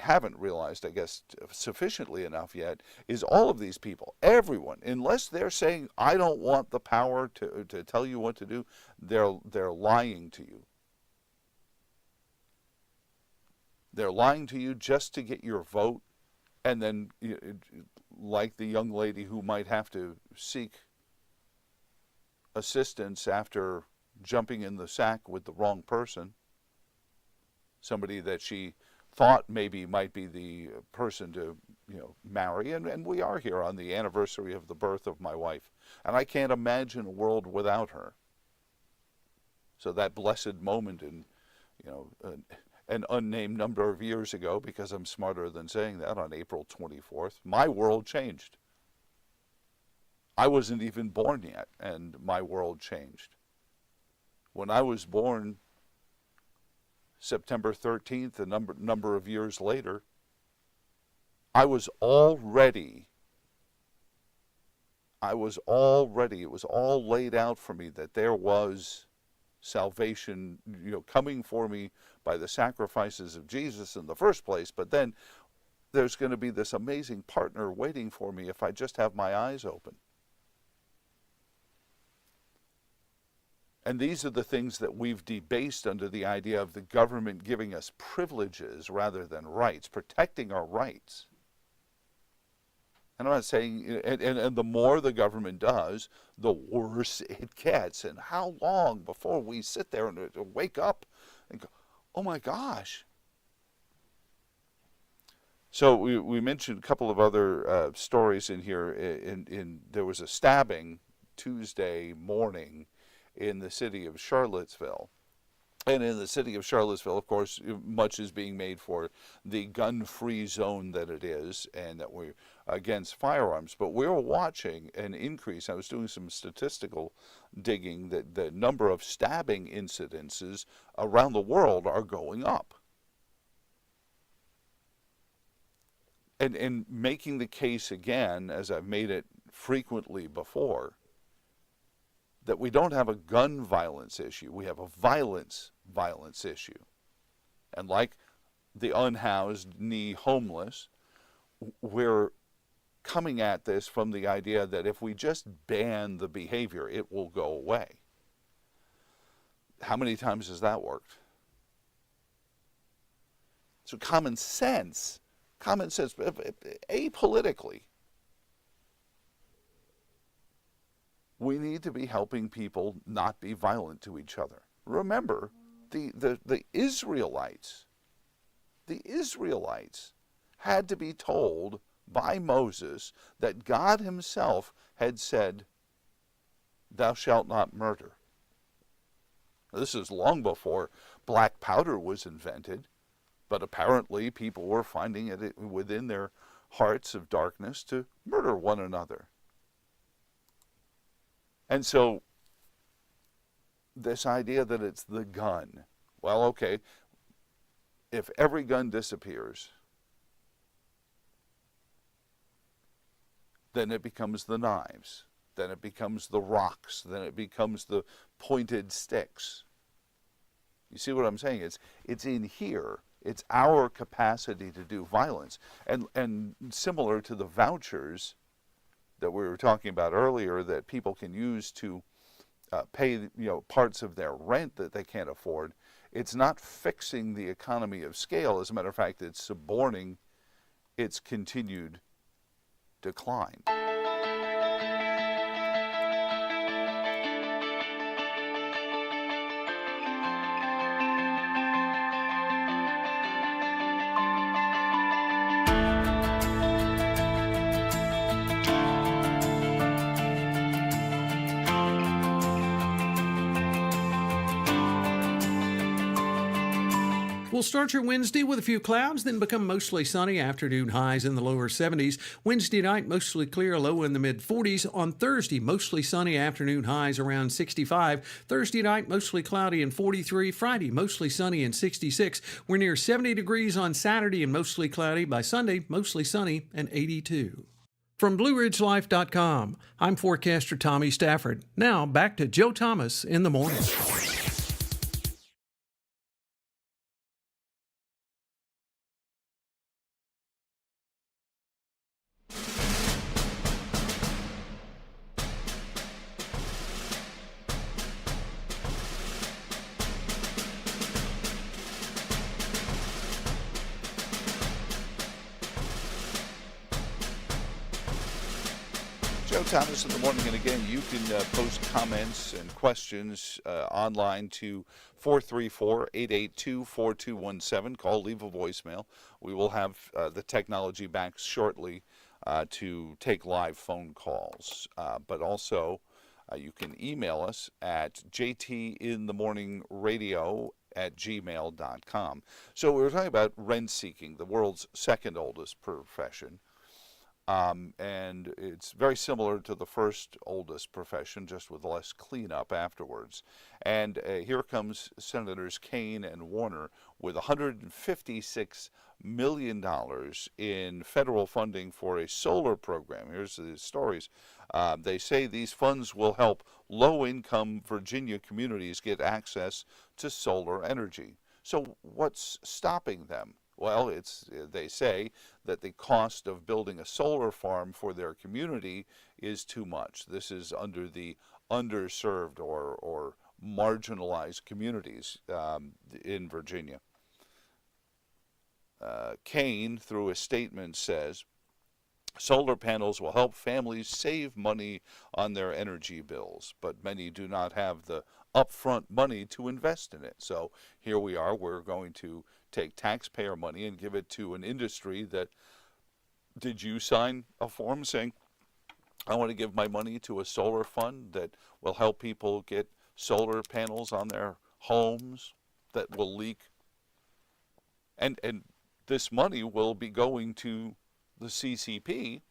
haven't realized, I guess, sufficiently enough yet, is all of these people, everyone, unless they're saying, I don't want the power to tell you what to do, they're lying to you. They're lying to you just to get your vote, and then, like the young lady who might have to seek assistance after jumping in the sack with the wrong person, somebody that she thought maybe might be the person to marry, and we are here on the anniversary of the birth of my wife, and I can't imagine a world without her. So that blessed moment in an unnamed number of years ago, because I'm smarter than saying that, on April 24th, my world changed. I wasn't even born yet, and my world changed. When I was born, September 13th, a number of years later, it was all laid out for me that there was salvation, coming for me by the sacrifices of Jesus in the first place, but then there's going to be this amazing partner waiting for me if I just have my eyes open. And these are the things that we've debased under the idea of the government giving us privileges rather than rights, protecting our rights. And I'm not saying, and the more the government does, the worse it gets. And how long before we sit there and wake up and go, oh my gosh. So we mentioned a couple of other stories in here. There was a stabbing Tuesday morning in the city of Charlottesville. And in the city of Charlottesville, of course, much is being made for the gun-free zone that it is, and that we're against firearms. But we're watching an increase. I was doing some statistical digging that the number of stabbing incidences around the world are going up. And making the case again, as I've made it frequently before, that we don't have a gun violence issue, we have a violence issue. And like the unhoused, homeless, we're coming at this from the idea that if we just ban the behavior, it will go away. How many times has that worked? So common sense, apolitically, We need to be helping people not be violent to each other. Remember, the Israelites had to be told by Moses that God himself had said, "Thou shalt not murder." This is long before black powder was invented, but apparently people were finding it within their hearts of darkness to murder one another. And so this idea that it's the gun, well, okay, if every gun disappears, then it becomes the knives, then it becomes the rocks, then it becomes the pointed sticks. You see what I'm saying? It's in here. It's our capacity to do violence. And similar to the vouchers that we were talking about earlier that people can use to pay parts of their rent that they can't afford, it's not fixing the economy of scale. As a matter of fact, it's suborning its continued decline. We'll start your Wednesday with a few clouds, then become mostly sunny. Afternoon highs in the lower 70s. Wednesday night, mostly clear, low in the mid 40s. On Thursday, mostly sunny. Afternoon highs around 65. Thursday night, mostly cloudy and 43. Friday, mostly sunny and 66. We're near 70 degrees on Saturday and mostly cloudy. By Sunday, mostly sunny and 82. From BlueRidgeLife.com, I'm forecaster Tommy Stafford. Now, back to Joe Thomas in the morning. Joe Thomas in the morning, and again, you can post comments and questions online to 434-882-4217. Call, leave a voicemail. We will have the technology back shortly to take live phone calls. But also, you can email us at jtinthemorningradio@gmail.com. So we were talking about rent seeking, the world's second oldest profession. And it's very similar to the first oldest profession, just with less cleanup afterwards. And here comes Senators Kaine and Warner with $156 million in federal funding for a solar program. Here's the stories. They say these funds will help low-income Virginia communities get access to solar energy. So what's stopping them? Well, they say that the cost of building a solar farm for their community is too much. This is under the underserved or marginalized communities in Virginia. Kaine, through a statement, says, solar panels will help families save money on their energy bills, but many do not have the upfront money to invest in it. So here we are, we're going to take taxpayer money and give it to an industry that, did you sign a form saying, I want to give my money to a solar fund that will help people get solar panels on their homes that will leak? And this money will be going to the CCP,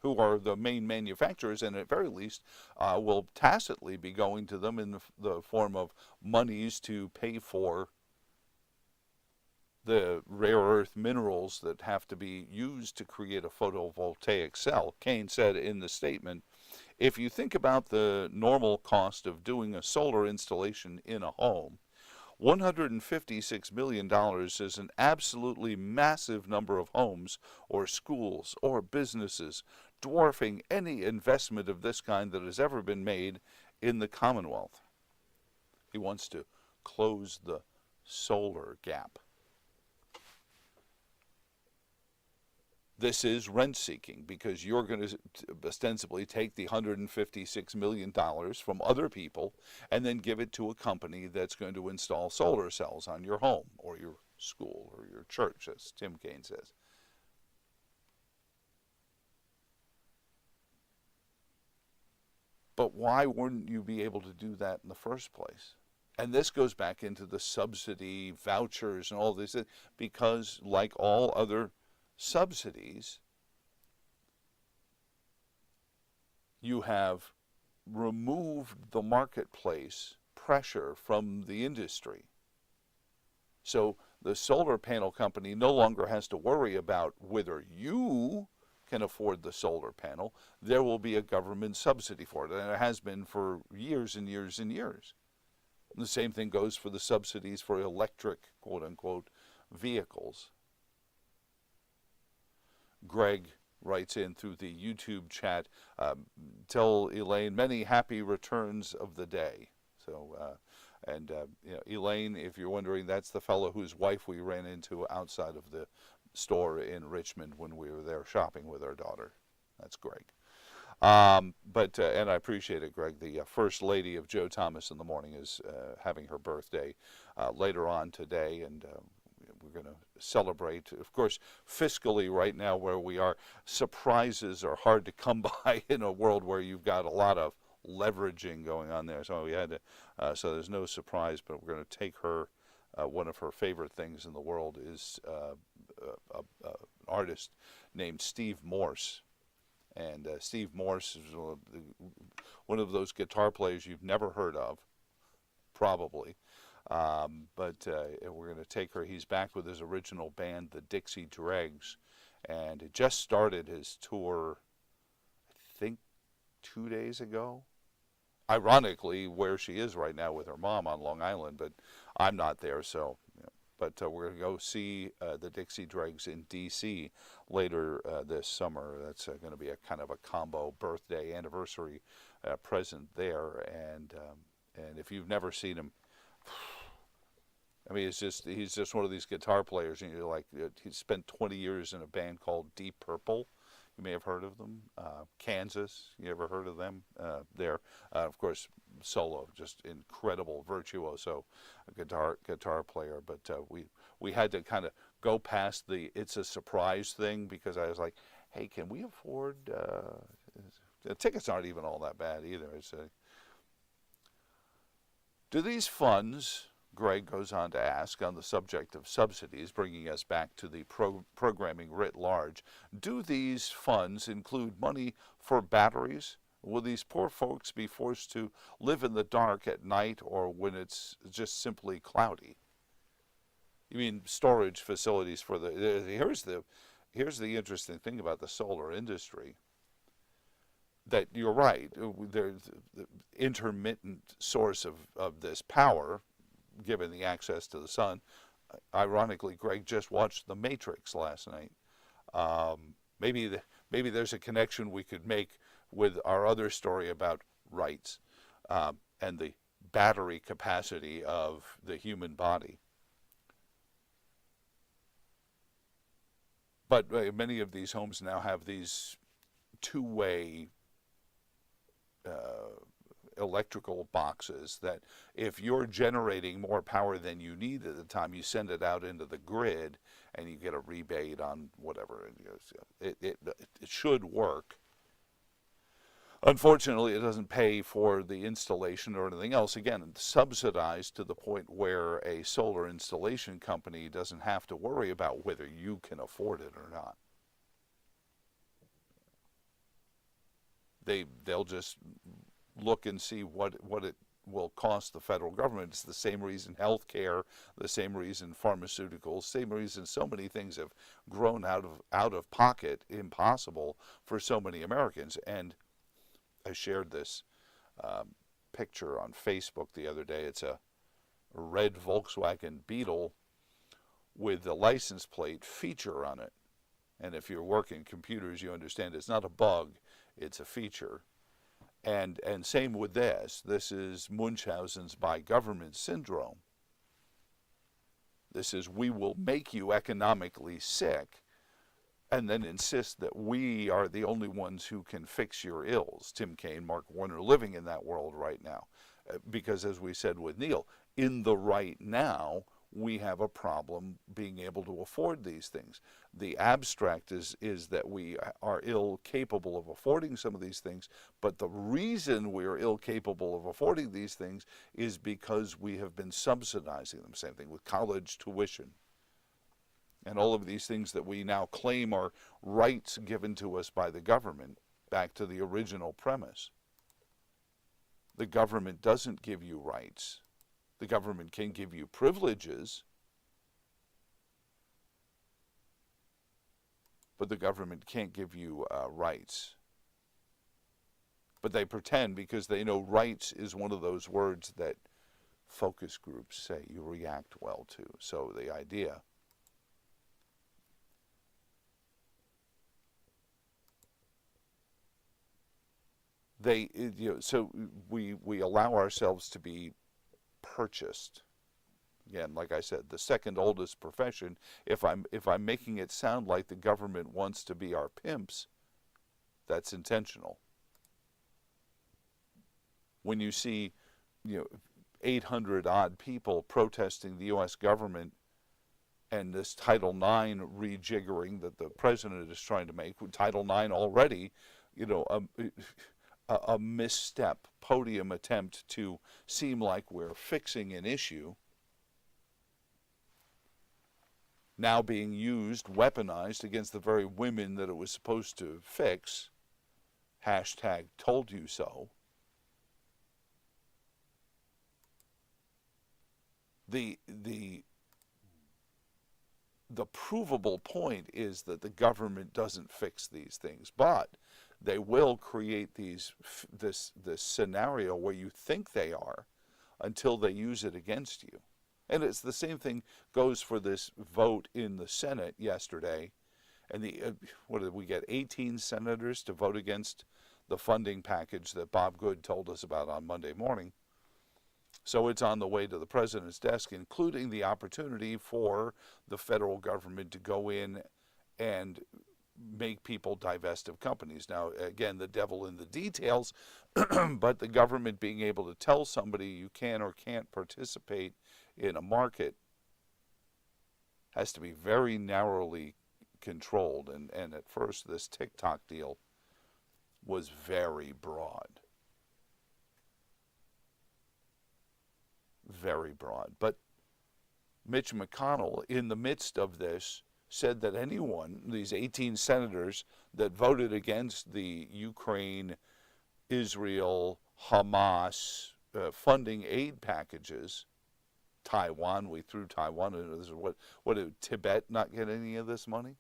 who are the main manufacturers, and at very least will tacitly be going to them in the form of monies to pay for the rare earth minerals that have to be used to create a photovoltaic cell. Kaine said in the statement, if you think about the normal cost of doing a solar installation in a home, $156 million is an absolutely massive number of homes or schools or businesses, dwarfing any investment of this kind that has ever been made in the Commonwealth. He wants to close the solar gap. This is rent seeking because you're going to ostensibly take the $156 million from other people and then give it to a company that's going to install solar cells on your home or your school or your church, as Tim Kaine says. But why wouldn't you be able to do that in the first place? And this goes back into the subsidy vouchers and all this, because like all other subsidies, you have removed the marketplace pressure from the industry. So the solar panel company no longer has to worry about whether you can afford the solar panel. There will be a government subsidy for it, and it has been for years and years and years. And the same thing goes for the subsidies for electric, quote-unquote, vehicles. Greg writes in through the YouTube chat, tell Elaine many happy returns of the day. So, you know, Elaine, if you're wondering, that's the fellow whose wife we ran into outside of the store in Richmond when we were there shopping with our daughter. That's Greg. And I appreciate it, Greg. The First Lady of Joe Thomas in the Morning is having her birthday later on today, and we're going to celebrate. Of course, fiscally right now where we are, surprises are hard to come by in a world where you've got a lot of leveraging going on there. So we had to, so there's no surprise, but we're going to take her. One of her favorite things in the world is an artist named Steve Morse. And Steve Morse is one of those guitar players you've never heard of, probably. But we're going to take her. He's back with his original band, the Dixie Dregs, and it just started his tour, I think, 2 days ago. Ironically, where she is right now with her mom on Long Island, but I'm not there, so. You know, but we're going to go see the Dixie Dregs in D.C. later this summer. That's going to be a kind of a combo birthday anniversary present there, and if you've never seen him, I mean, he's just one of these guitar players, and you're like, he spent 20 years in a band called Deep Purple. You may have heard of them. Kansas, you ever heard of them? Of course, solo, just incredible virtuoso guitar player. But we had to kind of go past the "it's a surprise" thing, because I was like, hey, can we afford? The tickets aren't even all that bad either. Do these funds, Greg goes on to ask, on the subject of subsidies, bringing us back to the programming writ large, do these funds include money for batteries? Will these poor folks be forced to live in the dark at night or when it's just simply cloudy? You mean storage facilities for here's the interesting thing about the solar industry. That you're right, there's the intermittent source of this power, given the access to the sun. Ironically, Greg just watched The Matrix last night. Maybe there's a connection we could make with our other story about rights and the battery capacity of the human body. But many of these homes now have these two-way electrical boxes that if you're generating more power than you need at the time, you send it out into the grid and you get a rebate on whatever. It should work. Unfortunately, it doesn't pay for the installation or anything else. Again, it's subsidized to the point where a solar installation company doesn't have to worry about whether you can afford it or not. They'll just look and see what it will cost the federal government. It's the same reason healthcare, the same reason pharmaceuticals, same reason so many things have grown out of pocket, impossible for so many Americans. And I shared this picture on Facebook the other day. It's a red Volkswagen Beetle with the license plate feature on it. And if you work in computers, you understand it's not a bug, it's a feature. And same with this. This is Munchausen's by government syndrome. This is, we will make you economically sick and then insist that we are the only ones who can fix your ills. Tim Kaine, Mark Warner, living in that world right now. Because as we said with Neil, in the right now, we have a problem being able to afford these things. The abstract is that we are ill-capable of affording some of these things, but the reason we're ill-capable of affording these things is because we have been subsidizing them. Same thing with college tuition. And all of these things that we now claim are rights given to us by the government, back to the original premise. The government doesn't give you rights. The government can give you privileges, but the government can't give you rights. But they pretend because they know rights is one of those words that focus groups say you react well to. So the idea so we allow ourselves to be purchased. Again, like I said, the second oldest profession. If I'm making it sound like the government wants to be our pimps, that's intentional. When you see, 800 odd people protesting the U.S. government and this Title IX rejiggering that the president is trying to make, Title IX already, a misstep podium attempt to seem like we're fixing an issue, now being used, weaponized against the very women that it was supposed to fix. Hashtag told you so. The provable point is that the government doesn't fix these things, but they will create this scenario where you think they are until they use it against you. And it's the same thing goes for this vote in the Senate yesterday. And what did we get? 18 senators to vote against the funding package that Bob Good told us about on Monday morning. So it's on the way to the president's desk, including the opportunity for the federal government to go in and make people divest of companies. Now, again, the devil in the details, but the government being able to tell somebody you can or can't participate in a market has to be very narrowly controlled. And at first, this TikTok deal was very broad. Very broad. But Mitch McConnell, in the midst of this, said that anyone, these 18 senators that voted against the Ukraine, Israel, Hamas funding aid packages, Taiwan, we threw Taiwan into this. What did Tibet not get any of this money?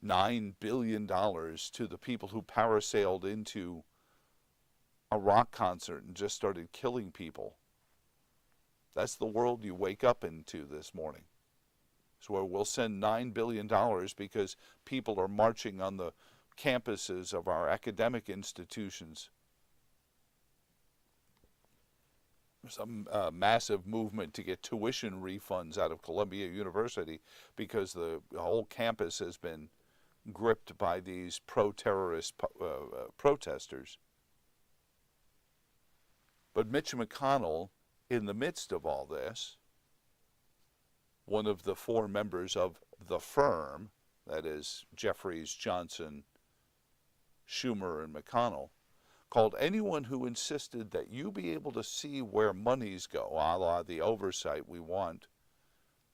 $9 billion to the people who parasailed into a rock concert and just started killing people. That's the world you wake up into this morning. So where we'll send $9 billion because people are marching on the campuses of our academic institutions. Some massive movement to get tuition refunds out of Columbia University because the whole campus has been gripped by these pro-terrorist protesters. But Mitch McConnell, in the midst of all this, one of the four members of the firm, that is Jeffries, Johnson, Schumer, and McConnell, called anyone who insisted that you be able to see where monies go, a la the oversight we want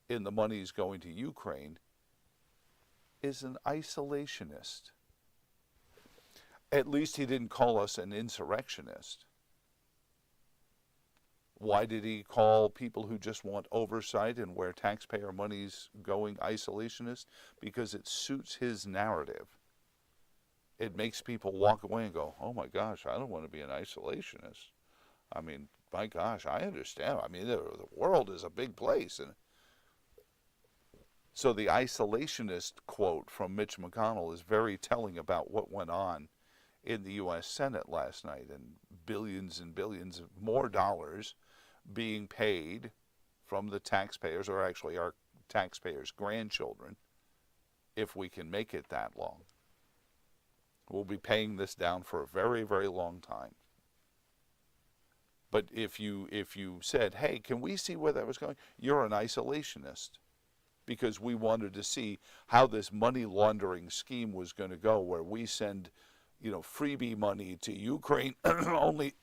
in the monies going to Ukraine, is an isolationist. At least he didn't call us an insurrectionist. Why did he call people who just want oversight and where taxpayer money's going isolationist? Because it suits his narrative. It makes people walk away and go, oh my gosh, I don't want to be an isolationist. I mean, my gosh, I understand. I mean, the world is a big place. And so the isolationist quote from Mitch McConnell is very telling about what went on in the U.S. Senate last night, and billions of more dollars being paid from the taxpayers, or actually our taxpayers' grandchildren, if we can make it that long. We'll be paying this down for a very, very long time. But if you said, hey, can we see where that was going? You're an isolationist, because we wanted to see how this money laundering scheme was going to go, where we send, freebie money to Ukraine only